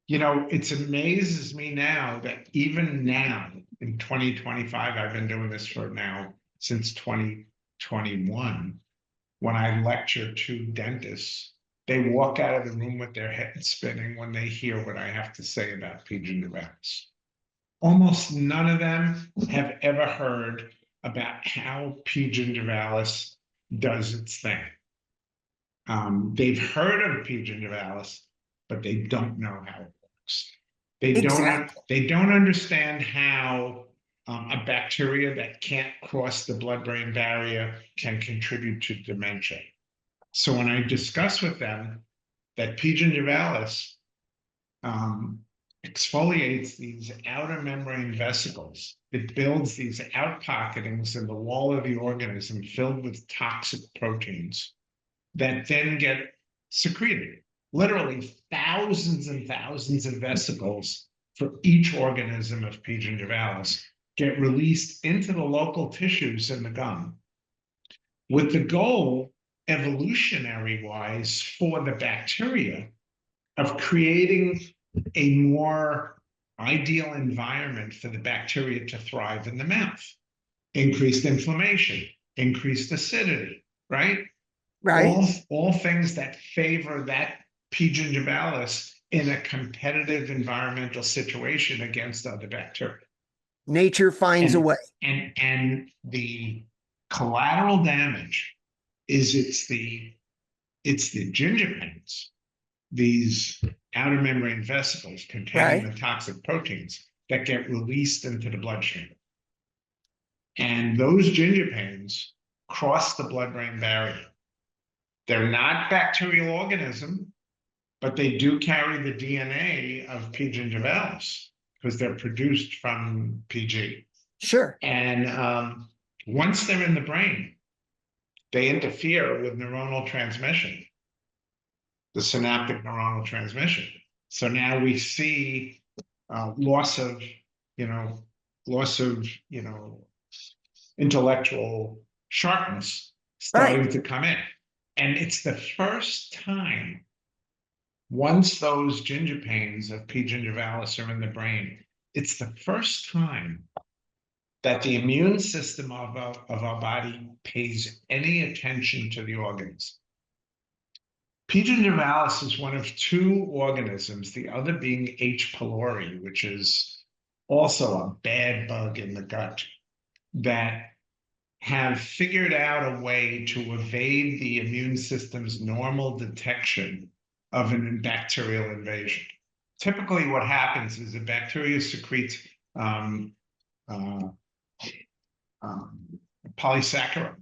it amazes me now that even now in 2025, I've been doing this for now since 2021. When I lecture to dentists, they walk out of the room with their head spinning when they hear what I have to say about P. gingivalis. Almost none of them have ever heard about how P. gingivalis does its thing. They've heard of P. gingivalis, but they don't know how it works. Exactly. They don't understand how a bacteria that can't cross the blood-brain barrier can contribute to dementia. So when I discuss with them that P. gingivalis exfoliates these outer membrane vesicles, it builds these outpocketings in the wall of the organism filled with toxic proteins that then get secreted. Literally thousands and thousands of vesicles for each organism of P. gingivalis get released into the local tissues in the gum, with the goal, evolutionary wise, for the bacteria of creating a more ideal environment for the bacteria to thrive in the mouth. Increased inflammation, increased acidity, right? Right. All things that favor that P. gingivalis in a competitive environmental situation against other bacteria. Nature finds a And way. and the collateral damage is it's the gingivalis, these outer membrane vesicles containing Right. the toxic proteins that get released into the bloodstream. And those gingivalis cross the blood-brain barrier. They're not bacterial organism, but they do carry the DNA of P. gingivalis because they're produced from PG. Sure. And once they're in the brain, they interfere with neuronal transmission, the synaptic neuronal transmission. So now we see loss of, you know, loss of, intellectual sharpness Right. starting to come in. And it's the first time, once those gingipains of P. gingivalis are in the brain, it's the first time that the immune system of our body pays any attention to the organs. P. gingivalis is one of two organisms, the other being H. pylori, which is also a bad bug in the gut, that have figured out a way to evade the immune system's normal detection of a bacterial invasion. Typically, what happens is a bacteria secretes um, uh, um, polysaccharide,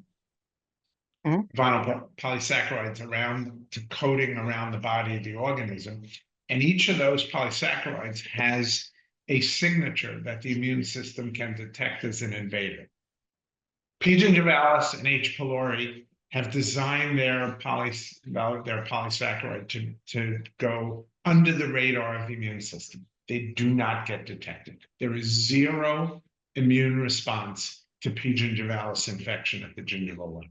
Mhm. vinyl polysaccharides around to coating around the body of the organism. And each of those polysaccharides has a signature that the immune system can detect as an invader. P. gingivalis and H. pylori have designed their polysaccharide to go under the radar of the immune system. They do not get detected. There is zero immune response to P. gingivalis infection at the gingival level.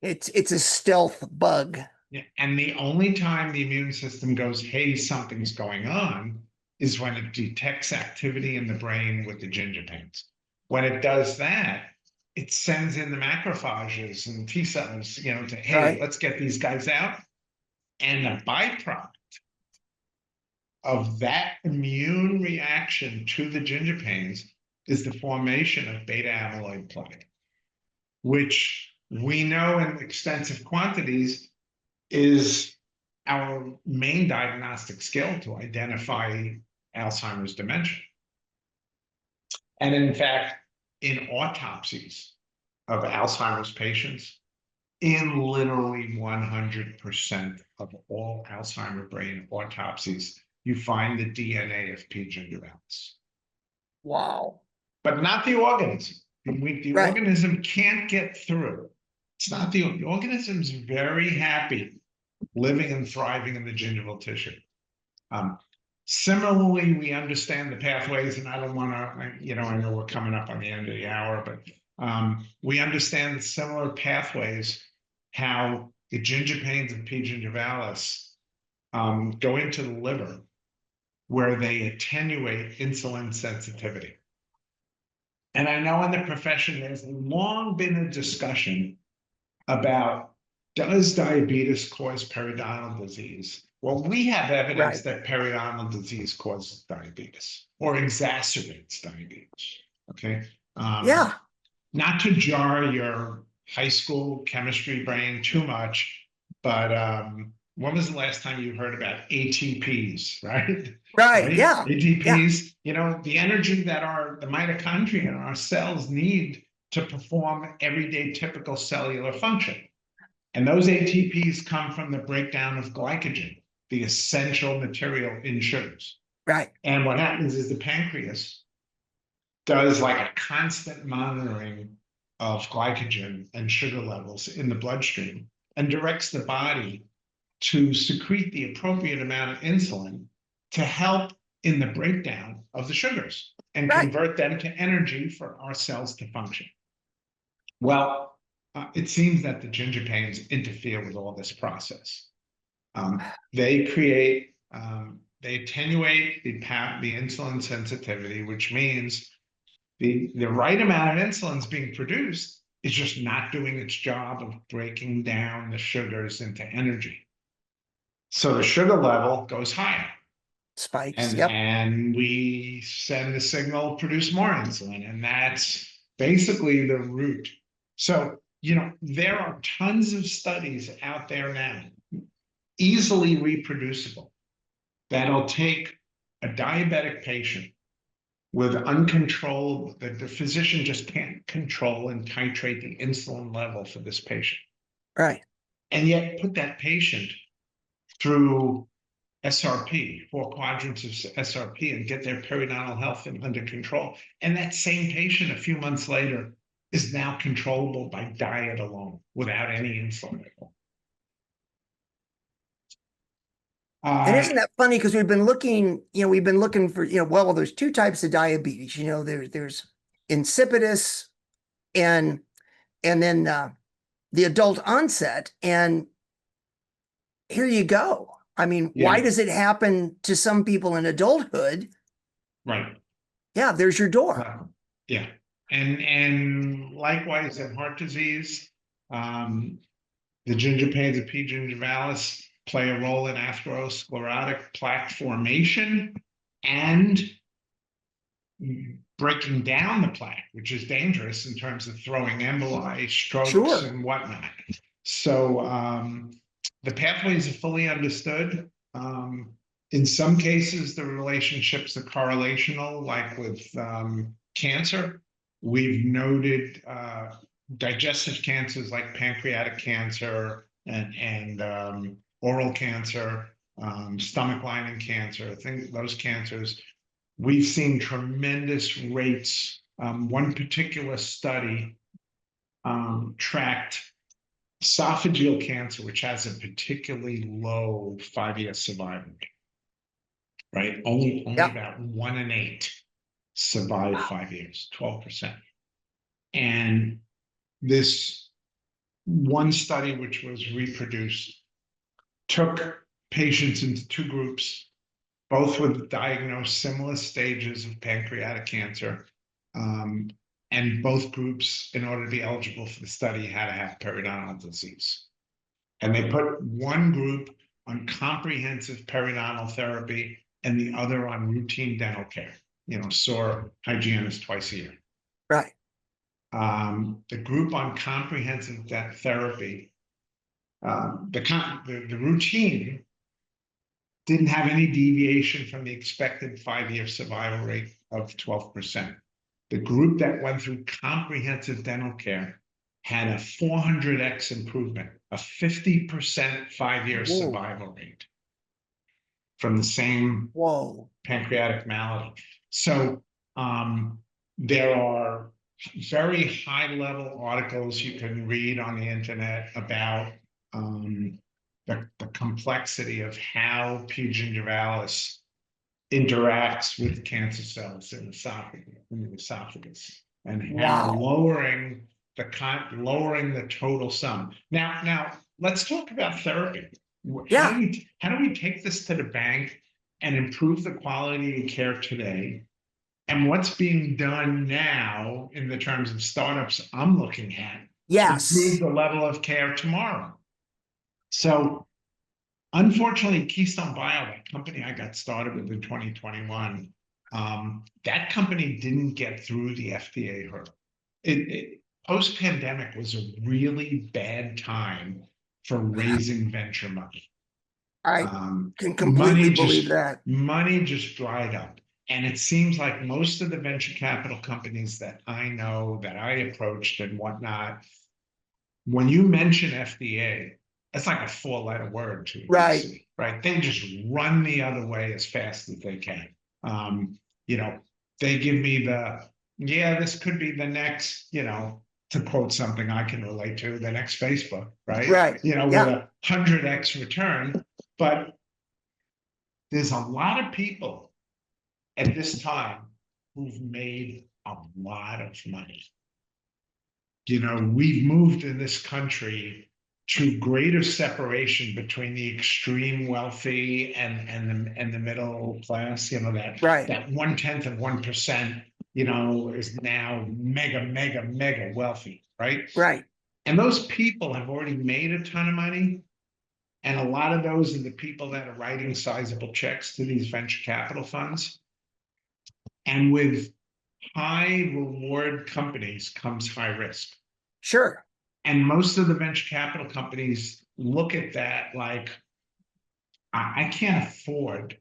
It's a stealth bug. Yeah. And the only time the immune system goes, hey, something's going on, is when it detects activity in the brain with the gingipains. When it does that, it sends in the macrophages and T cells, to, hey, Right. let's get these guys out. And the byproduct of that immune reaction to the ginger pains is the formation of beta amyloid plaque, which we know in extensive quantities is our main diagnostic skill to identify Alzheimer's dementia. And in fact, in autopsies of Alzheimer's patients, in literally 100% of all Alzheimer's brain autopsies, you find the DNA of P. gingivalis. Wow. But not the organism. The Right. organism can't get through. It's not the organism's very happy living and thriving in the gingival tissue. Similarly, we understand the pathways, and I don't want to, I know we're coming up on the end of the hour, but we understand the similar pathways, how the ginger pains of P. gingivalis go into the liver, where they attenuate insulin sensitivity. And I know in the profession, there's long been a discussion about, does diabetes cause periodontal disease? Well, we have evidence Right. that periodontal disease causes diabetes or exacerbates diabetes, okay? Yeah. Not to jar your high school chemistry brain too much, but when was the last time you heard about ATPs, right? Right. Right? Yeah. Yeah. ATPs, the energy that the mitochondria in our cells need to perform everyday typical cellular function. And those ATPs come from the breakdown of glycogen, the essential material in sugars. Right. And what happens is the pancreas does like a constant monitoring of glycogen and sugar levels in the bloodstream and directs the body to secrete the appropriate amount of insulin to help in the breakdown of the sugars and Right. convert them to energy for our cells to function. Well, it seems that the ginger pains interfere with all this process. They create, they attenuate the insulin sensitivity, which means the right amount of insulin is being produced, is just not doing its job of breaking down the sugars into energy. So the sugar level goes higher. Spikes. And, Yep. and we send the signal, produce more insulin. And that's basically the root. So, there are tons of studies out there now, easily reproducible, that'll take a diabetic patient with uncontrolled, that the physician just can't control and titrate the insulin level for this patient. Right. And yet put that patient through SRP, 4 quadrants of SRP, and get their periodontal health under control. And that same patient a few months later is now controllable by diet alone without any insulin at all. And isn't that funny? Because we've been looking for, well, there's two types of diabetes. There's insipidus and then the adult onset. And here you go. I mean, why Yeah, does it happen to some people in adulthood? right. Yeah, there's your door. Yeah. And likewise in heart disease, the ginger pains of P. gingivalis play a role in atherosclerotic plaque formation and breaking down the plaque, which is dangerous in terms of throwing emboli, strokes, Sure. and whatnot. So the pathways are fully understood. In some cases, the relationships are correlational, like with cancer. We've noted digestive cancers like pancreatic cancer and oral cancer, stomach lining cancer, those cancers. We've seen tremendous rates. One particular study tracked esophageal cancer, which has a particularly low 5-year survival rate, right? Only Yeah. about 1 in 8 survive Wow. 5 years, 12%. And this one study, which was reproduced, took patients into 2 groups, both with diagnosed similar stages of pancreatic cancer. And both groups, in order to be eligible for the study, had to have periodontal disease. And they put one group on comprehensive periodontal therapy and the other on routine dental care. Saw hygienist twice a year. Right. The group on comprehensive therapy, the routine didn't have any deviation from the expected 5-year survival rate of 12%. The group that went through comprehensive dental care had a 400x improvement, a 50% 5-year Whoa. survival rate from the same Whoa. pancreatic malady. So there are very high-level articles you can read on the internet about the complexity of how P. gingivalis interacts with cancer cells in the esophagus, and how Wow. lowering the total sum. Now let's talk about therapy. How Yeah. do we take this to the bank and improve the quality of care today? And what's being done now in the terms of startups I'm looking at to improve Yes. the level of care tomorrow? So unfortunately, Keystone Bio, that company I got started with in 2021, that company didn't get through the FDA hurdle. Post-pandemic was a really bad time for raising venture money. I can completely believe that. Money just dried up. And it seems like most of the venture capital companies that I know, that I approached and whatnot, when you mention FDA, it's like a 4-letter word to a Right. VC, right? They just run the other way as fast as they can. You know, they give me this could be the next, to quote something I can relate to, the next Facebook, right? Right. With Yeah. a 100x return. But there's a lot of people at this time who've made a lot of money. We've moved in this country to greater separation between the extreme wealthy and the middle class. Right. That 1/10 of 1%, is now mega wealthy, right? Right. And those people have already made a ton of money. And a lot of those are the people that are writing sizable checks to these venture capital funds. And with high reward companies comes high risk. Sure. And most of the venture capital companies look at that like, I can't afford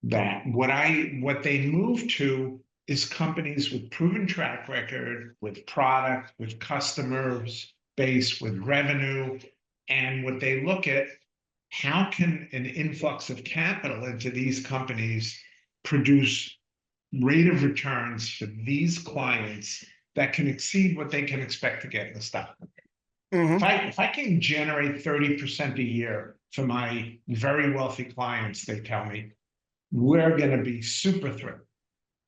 that. What they move to is companies with proven track record, with product, with customers base, with revenue. And what they look at, how can an influx of capital into these companies produce rate of returns for these clients that can exceed what they can expect to get in the stock market? Hmm. If I can generate 30% a year for my very wealthy clients, they tell me, we're going to be super thrilled.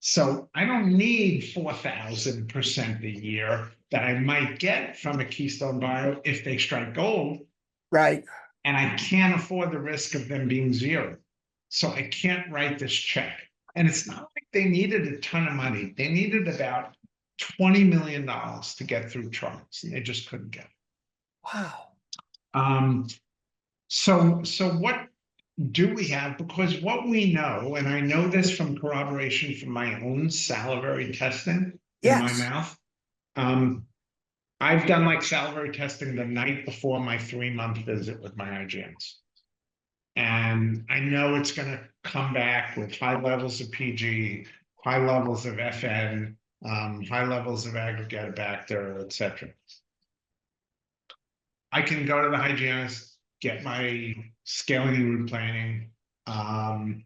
So I don't need 4,000% a year that I might get from a Keystone Bio if they strike gold. Right. And I can't afford the risk of them being zero. So I can't write this check. And it's not like they needed a ton of money. They needed about $20 million to get through trials, and they just couldn't get it. Wow. So what do we have? Because what we know, and I know this from corroboration from my own salivary testing in my Yes. mouth. I've done like salivary testing the night before my 3-month visit with my hygienist. And I know it's going to come back with high levels of PG, high levels of FN, high levels of Aggregatibacter, et cetera. I can go to the hygienist, get my scaling and route planning, and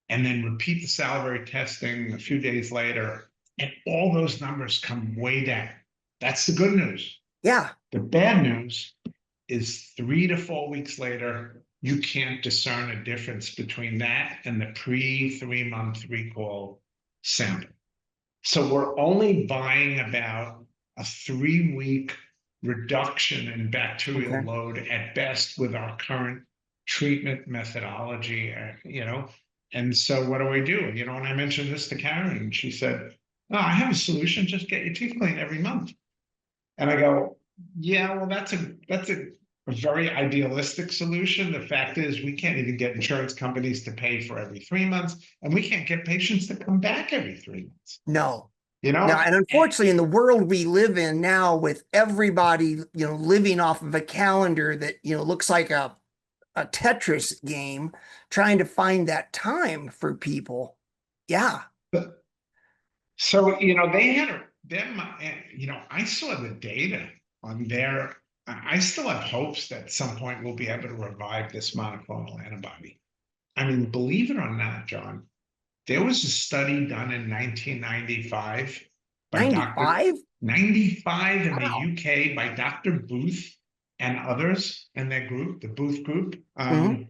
then repeat the salivary testing a few days later, and all those numbers come way down. That's the good news. Yeah. The bad news is 3 to 4 weeks later, you can't discern a difference between that and the pre-3-month recall sample. So we're only buying about a 3-week reduction in bacterial Okay. load at best with our current treatment methodology, And so what do I do? And I mentioned this to Karen, and she said, "Oh, I have a solution. Just get your teeth cleaned every month." And I go, "Yeah, well, that's a a very idealistic solution. The fact is, we can't even get insurance companies to pay for every 3 months, and we can't get patients to come back every 3 months. No. You Now, know, and unfortunately, in the world we live in now, with everybody, living off of a calendar that, looks like a Tetris game, trying to find that time for people. Yeah. so they had them. I saw the data on their. I still have hopes that at some point we'll be able to revive this monoclonal antibody. I mean, believe it or not, John, there was a study done in 1995 by Dr. 95? 95 in the Wow. UK by Dr. Booth and others in their group, the Booth group. Hmm.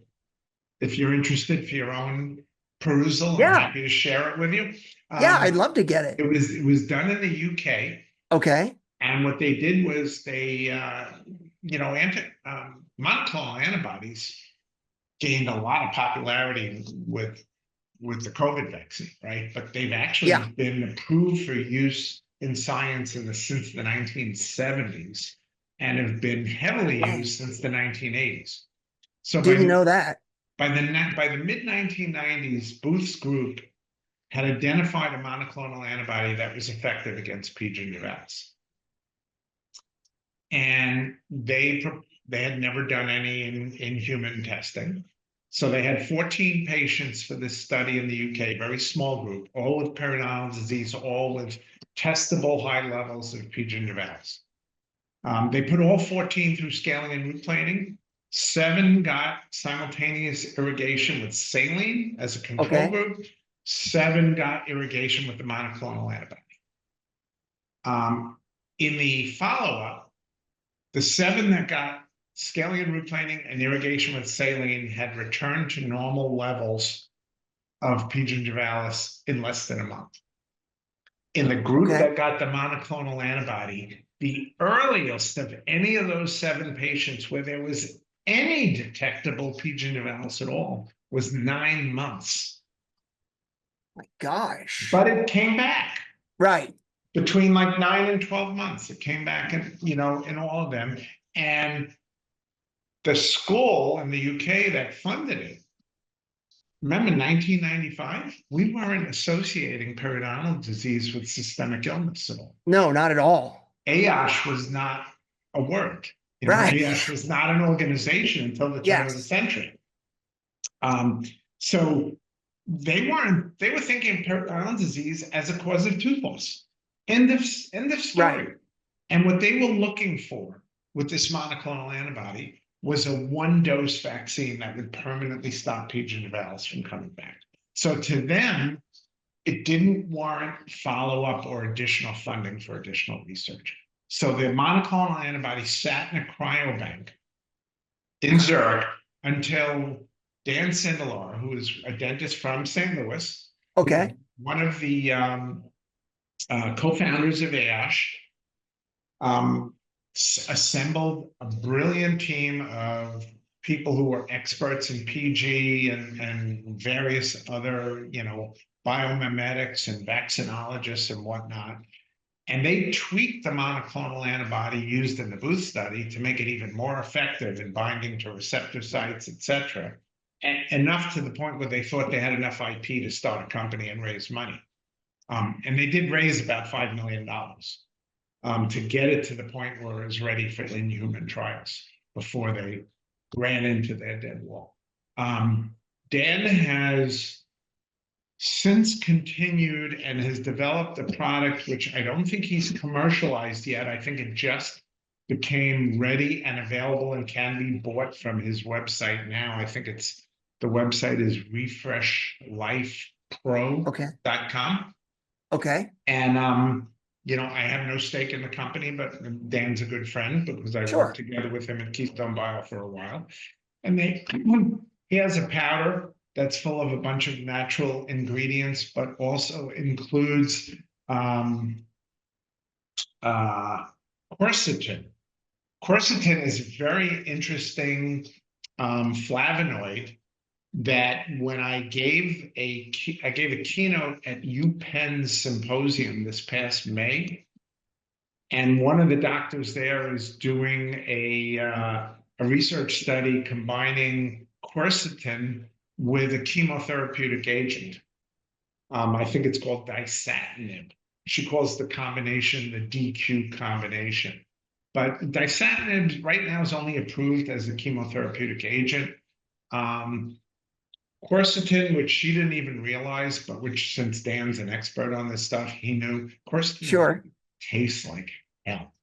If you're interested for your own perusal, I'm Yeah. happy to share it with you. Yeah, I'd Um, love to get it. it was done in the UK, Okay. and what they did was they, monoclonal antibodies gained a lot of popularity with the COVID vaccine, right? But they've Yeah. actually been approved for use in science since the 1970s and have been heavily Way. used since the 1980s. So Didn't know that. by the mid 1990s, Booth's group had identified a monoclonal antibody that was effective against P. gingivalis, and they had never done any in human testing. So they had 14 patients for this study in the UK, very small group, all with periodontal disease, all with testable high levels of P. gingivalis. They put all 14 through scaling and root planing. 7 got simultaneous irrigation with saline as a control Okay. group. 7 got irrigation with the monoclonal antibody. In the follow-up, the 7 that got scaling and root planing and irrigation with saline had returned to normal levels of P. gingivalis in less than a month. In the group Okay. that got the monoclonal antibody, the earliest of any of those 7 patients where there was any detectable P. gingivalis at all was 9 months. My gosh. But it came back Right. between like 9 and 12 months. It came back, in all of them. And the school in the UK that funded it, remember 1995, we weren't associating periodontal disease with systemic illness at all. No, not at all. AOSH was not a word. Right. AOSH was not an organization until the turn of the Yes. century. So they were thinking of periodontal disease as a cause of tooth loss. End of Right. story. And what they were looking for with this monoclonal antibody was a 1-dose vaccine that would permanently stop P. gingivalis from coming back. So to them, it didn't warrant follow-up or additional funding for additional research. So the monoclonal antibody sat in a cryobank in Zurich until Dan Sindelar, who is a dentist from St. Louis, who's Okay. one of the co-founders of AOSH, um, assembled a brilliant team of people who were experts in PG and various other, biomimetics and vaccinologists and whatnot. And they tweaked the monoclonal antibody used in the Booth study to make it even more effective in binding to receptor sites, et cetera. And enough to the point where they thought they had enough IP to start a company and raise money. And they did raise about $5 million to get it to the point where it was ready for in-human trials before they ran into their dead wall. Dan has since continued and has developed a product which I don't think he's commercialized yet. I think it just became ready and available and can be bought from his website now. I think the website is Okay. refreshlifepro.com. Okay. And I have no stake in the company, but Dan's a good friend because I worked Sure. together with him at Keystone Bio for a while. And he has a powder that's full of a bunch of natural ingredients, but also includes quercetin. Quercetin is a very interesting flavonoid that when I gave a keynote at UPenn's symposium this past May, and one of the doctors there is doing a a research study combining quercetin with a chemotherapeutic agent. I think it's called dasatinib. She calls the combination the DQ combination. But dasatinib right now is only approved as a chemotherapeutic agent. Quercetin, which she didn't even realize, but which, since Dan's an expert on this stuff, he knew quercetin Sure. tastes like hell.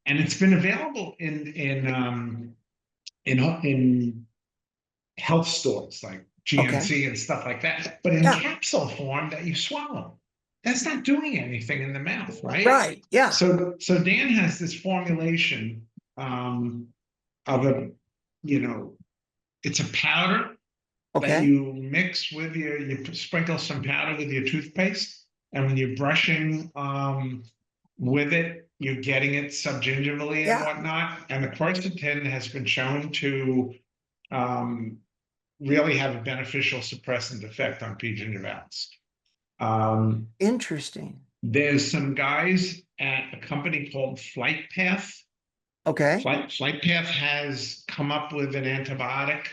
And it's been available in health stores like Okay. GNC and stuff like that, but in Yeah. capsule form that you swallow. That's not doing anything in the mouth, right? Right. Yeah. So Dan has this formulation of a, it's a powder that Okay. you mix with you sprinkle some powder with your toothpaste, and when you're brushing with it, you're getting it subgingivally and Yeah. whatnot. And the quercetin has been shown to really have a beneficial suppressant effect on P. gingivalis. Interesting. There's some guys at a company called FlightPath. Okay. FlightPath has come up with an antibiotic,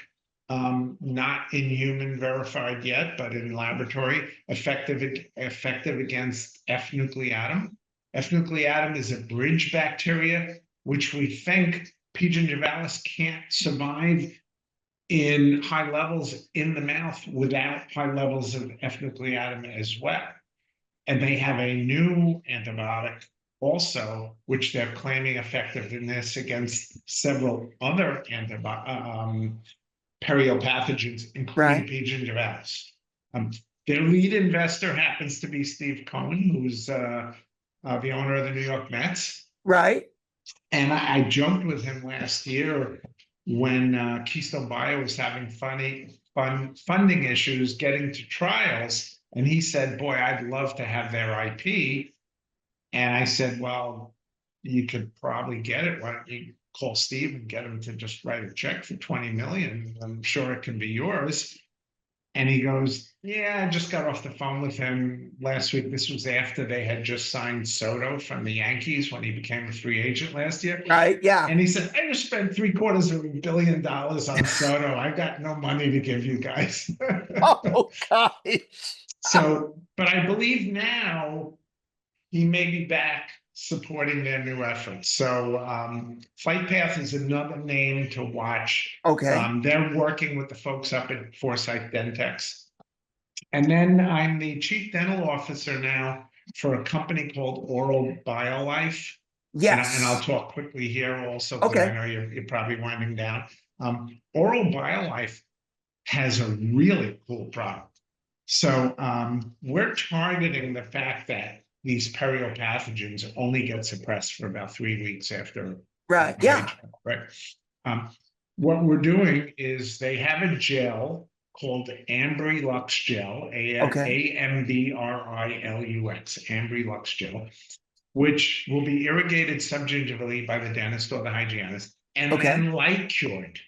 not in human verified yet, but in laboratory, effective against F. nucleatum. F. nucleatum is a bridge bacteria, which we think P. gingivalis can't survive in high levels in the mouth without high levels of F. nucleatum as well. And they have a new antibiotic also, which they're claiming effectiveness against several other periopathogens, including Right. P. gingivalis. Their lead investor happens to be Steve Cohen, who's the owner of the New York Mets. Right. And I joked with him last year when Keystone Bio was having funding issues getting to trials. And he said, boy, I'd love to have their IP. And I said, well, you could probably get it. Why don't you call Steve and get him to just write a check for 20 million? I'm sure it can be yours. And he goes, yeah, I just got off the phone with him last week. This was after they had just signed Soto from the Yankees when he became a free agent last year. Right. Yeah. And he said, I just spent $750 million on Soto. I got no money to give you guys. Oh, gosh. But I believe now he may be back supporting their new efforts. So FlightPath is another name to watch. Okay. They're working with the folks up at Foresight Dentex. And then I'm the chief dental officer now for a company called Oral BioLife. And I'll Yes. talk quickly here also, because I Okay. know you're probably winding down. Oral BioLife has a really cool product. So we're targeting the fact that these periopathogens only get suppressed for about 3 weeks after Right. Yeah. engagement, right? What we're doing is they have a gel called Ambrilux gel, Okay. Ambrilux, Ambrilux gel, which will be irrigated subgingivally by the dentist or the hygienist, and Okay. then light cured.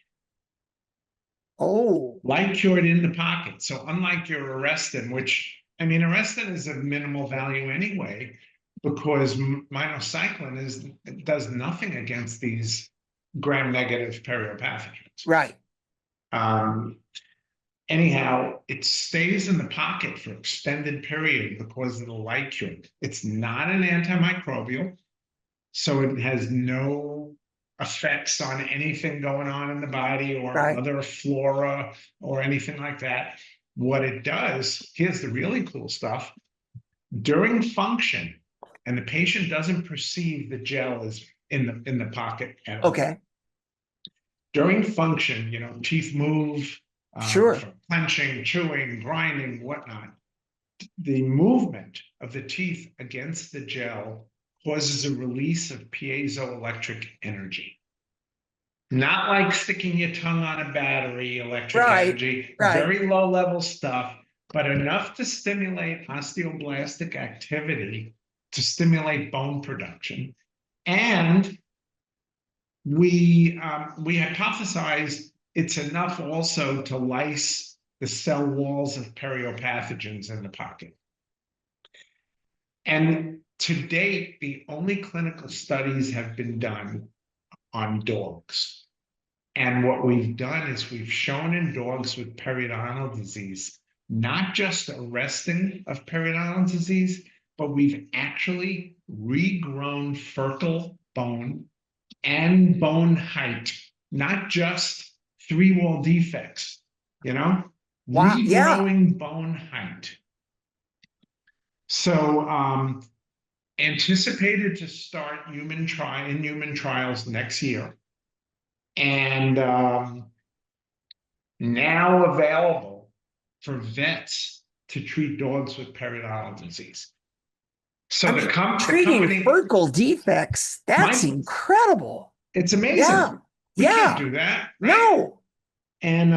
Oh, Light cured in the pocket. So unlike your Arrestin, which, I mean, Arrestin is of minimal value anyway, because minocycline does nothing against these gram-negative periopathogens. right. Anyhow, it stays in the pocket for extended period because of the light cure. It's not an antimicrobial, so it has no effects on anything going on in the body or Right. other flora or anything like that. What it does, here's the really cool stuff. During function, and the patient doesn't perceive the gel is in the pocket at all. Okay. During function, teeth move Sure. from clenching, chewing, grinding, whatnot. The movement of the teeth against the gel causes a release of piezoelectric energy. Not like sticking your tongue on a battery, electric Right. energy, Right. very low level stuff, but enough to stimulate osteoblastic activity, to stimulate bone production. And we hypothesize it's enough also to lyse the cell walls of periopathogens in the pocket. And to date, the only clinical studies have been done on dogs. And what we've done is we've shown in dogs with periodontal disease, not just arresting of periodontal disease, but we've actually regrown fertile bone and bone height, not just three-wall defects, you know, Wow. Yeah. regrowing bone height. So anticipated to start human trials next year, and now available for vets to treat dogs with periodontal disease. I So mean, the treating company, Ferkel defects, that's Mike, incredible. it's Yeah. amazing. We can't Yeah. do that, right? No. And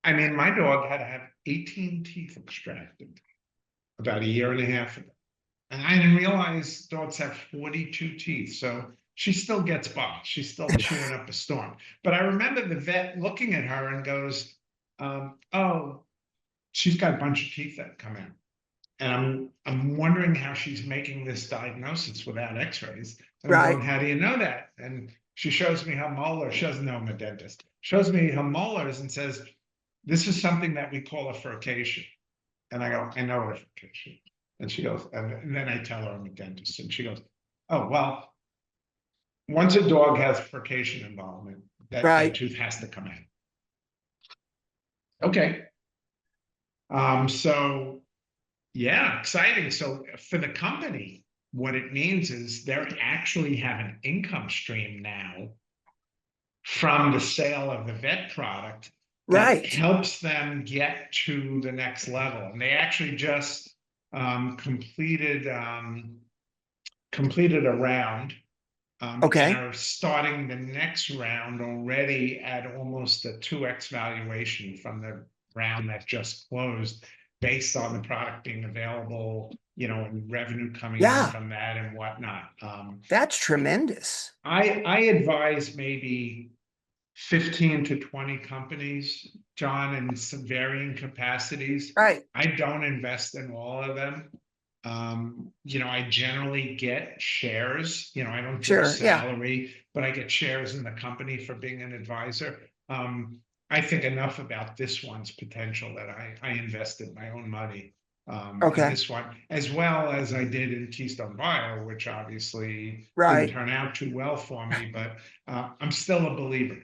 I mean, my dog had to have 18 teeth extracted about a year and a half ago. And I didn't realize dogs have 42 teeth. So she still gets by. She's still chewing up a storm. But I remember the vet looking at her and goes, oh, she's got a bunch of teeth that come in. And I'm wondering how she's making this diagnosis without x-rays. And I'm going, Right. how do you know that? And she shows me her molars. She doesn't know I'm a dentist. Shows me her molars and says, this is something that we call a furcation. And I go, I know what a furcation. And she goes, and then I tell her I'm a dentist. And she goes, oh, well, once a dog has furcation involvement, that Right. tooth has to come out. Okay. So yeah, exciting. So for the company, what it means is they're actually have an income stream now from the sale of the vet product that Right. helps them get to the next level. And they actually just completed a round and Okay. are starting the next round already at almost a 2x valuation from the round that just closed, based on the product being available, you know, and revenue coming in Yeah. from that and whatnot. That's tremendous. I advise maybe 15 to 20 companies, John, in some varying capacities. Right. I don't invest in all of them. You know, I generally get shares. You know, I don't get a Sure. Yeah. salary, but I get shares in the company for being an advisor. I think enough about this one's potential that I invested my own money in Okay. this one, as well as I did in Keystone Bio, which obviously didn't Right. turn out too well for me, but I'm still a believer.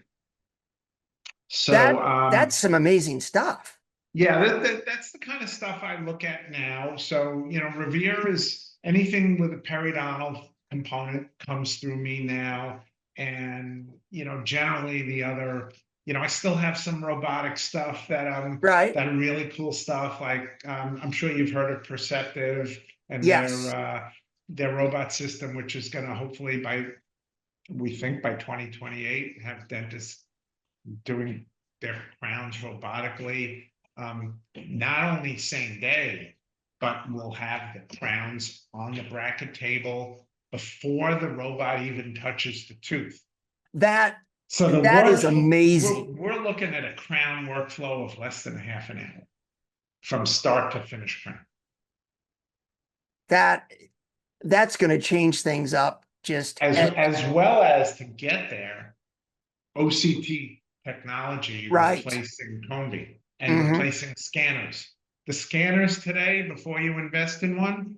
That So that's some amazing stuff. yeah, that's the kind of stuff I look at now. So, you know, Revere is anything with a periodontal component comes through me now. And, you know, generally the other, you know, I still have some robotic stuff Right. that really cool stuff. Like I'm sure you've heard of Perceptive and Yes. their robot system, which is going to hopefully we think by 2028 have dentists doing their crowns robotically, not only same day, but we'll have the crowns on the bracket table before the robot even touches the tooth. That So the that is workflow, amazing. we're looking at a crown workflow of less than a half an hour from start to finish crown. That that's going to change things up just As well as to get there, OCT technology right. replacing Combi and Hmm. replacing scanners. The scanners today, before you invest in one,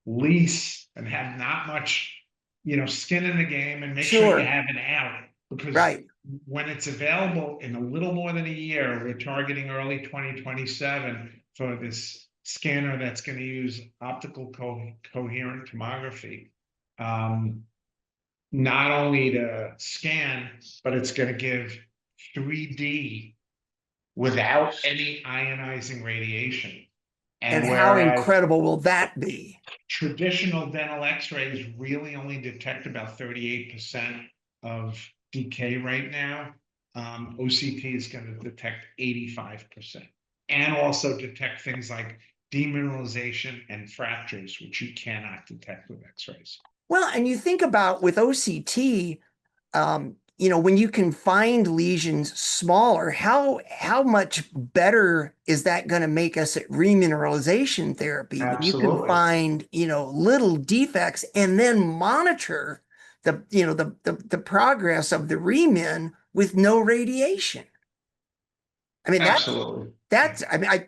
lease and have not much, you know, skin in the game, and make sure you Sure. have an out, because Right. when it's available in a little more than a year, we're targeting early 2027 for this scanner that's going to use optical coherent tomography. Not only to scan, but it's going to give 3D without any ionizing radiation. And And how whereas incredible will that be? traditional dental x-rays really only detect about 38% of decay right now, OCT is going to detect 85% and also detect things like demineralization and fractures, which you cannot detect with x-rays. Well, and you think about with OCT, when you can find lesions smaller, how much better is that going to make us at remineralization therapy when you can Absolutely. find, little defects and then monitor the progress of the remin with no radiation. I mean, Absolutely. I mean,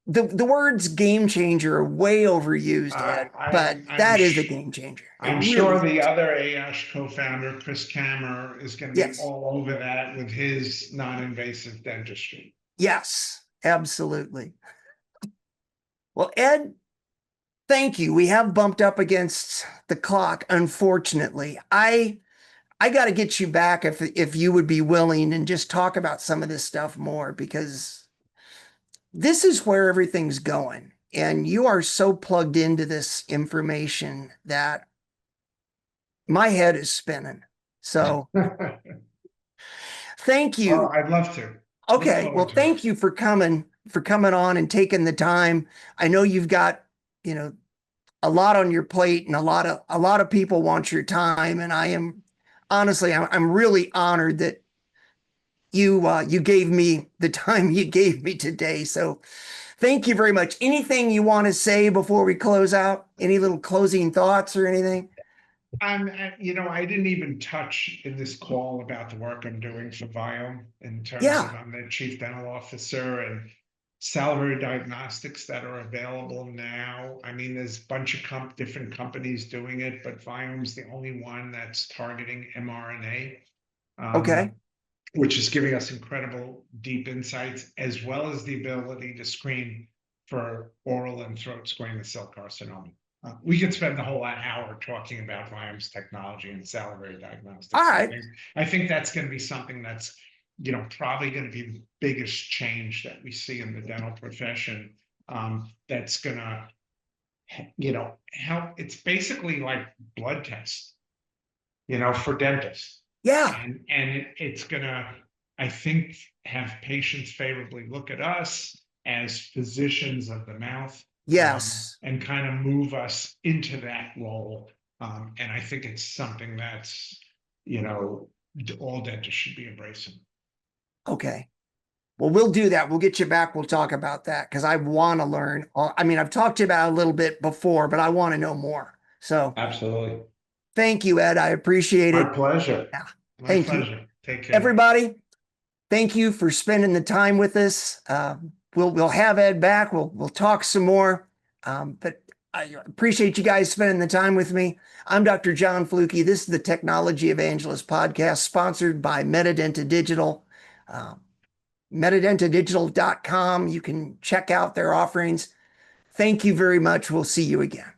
the words game changer are way overused, Ed, but that is a game changer. It I'm really sure the is. other ASH co-founder, Chris Kammer, is going to be Yes. all over that with his non-invasive dentistry. Yes, absolutely. Well, Ed, thank you. We have bumped up against the clock, unfortunately. I got to get you back if you would be willing and just talk about some of this stuff more because this is where everything's going. And you are so plugged into this information that my head is spinning. So thank Well, you. I'd love to. Look Okay. Well, forward to it. thank you for coming on and taking the time. I know you've got, you know, a lot on your plate and a lot of people want your time. And I am honestly, I'm really honored that you gave me the time you gave me today. So thank you very much. Anything you want to say before we close out? Any little closing thoughts or anything? I didn't even touch in this call about the work I'm doing for Viome in terms of Yeah. I'm the chief dental officer and salivary diagnostics that are available now. I mean, there's a bunch of different companies doing it, but Viome's the only one that's targeting mRNA. Okay. Which is giving us incredible deep insights, as well as the ability to screen for oral and throat squamous cell carcinoma. We could spend the whole hour talking about Viome's technology and salivary All diagnostics. right. I think that's going to be something that's, probably going to be the biggest change that we see in the dental profession. That's going to, help. It's basically like blood tests, for dentists. Yeah. And it's gonna, I think, have patients favorably look at us as physicians of the mouth, Yes. and kind of move us into that role. And I think it's something that's, all dentists should be embracing. Okay. Well, we'll do that. We'll get you back. We'll talk about that because I want to learn. I mean, I've talked to you about it a little bit before, but I want to know more. So Absolutely. thank you, Ed. I appreciate My it. pleasure. Yeah. My Thank you. pleasure. Take care. Everybody, thank you for spending the time with us. We'll have Ed back. We'll talk some more. But I appreciate you guys spending the time with me. I'm Dr. John Fluke. This is the Technology Evangelist podcast sponsored by Medidenta Digital. medidentadigital.com. You can check out their offerings. Thank you very much. We'll see you again.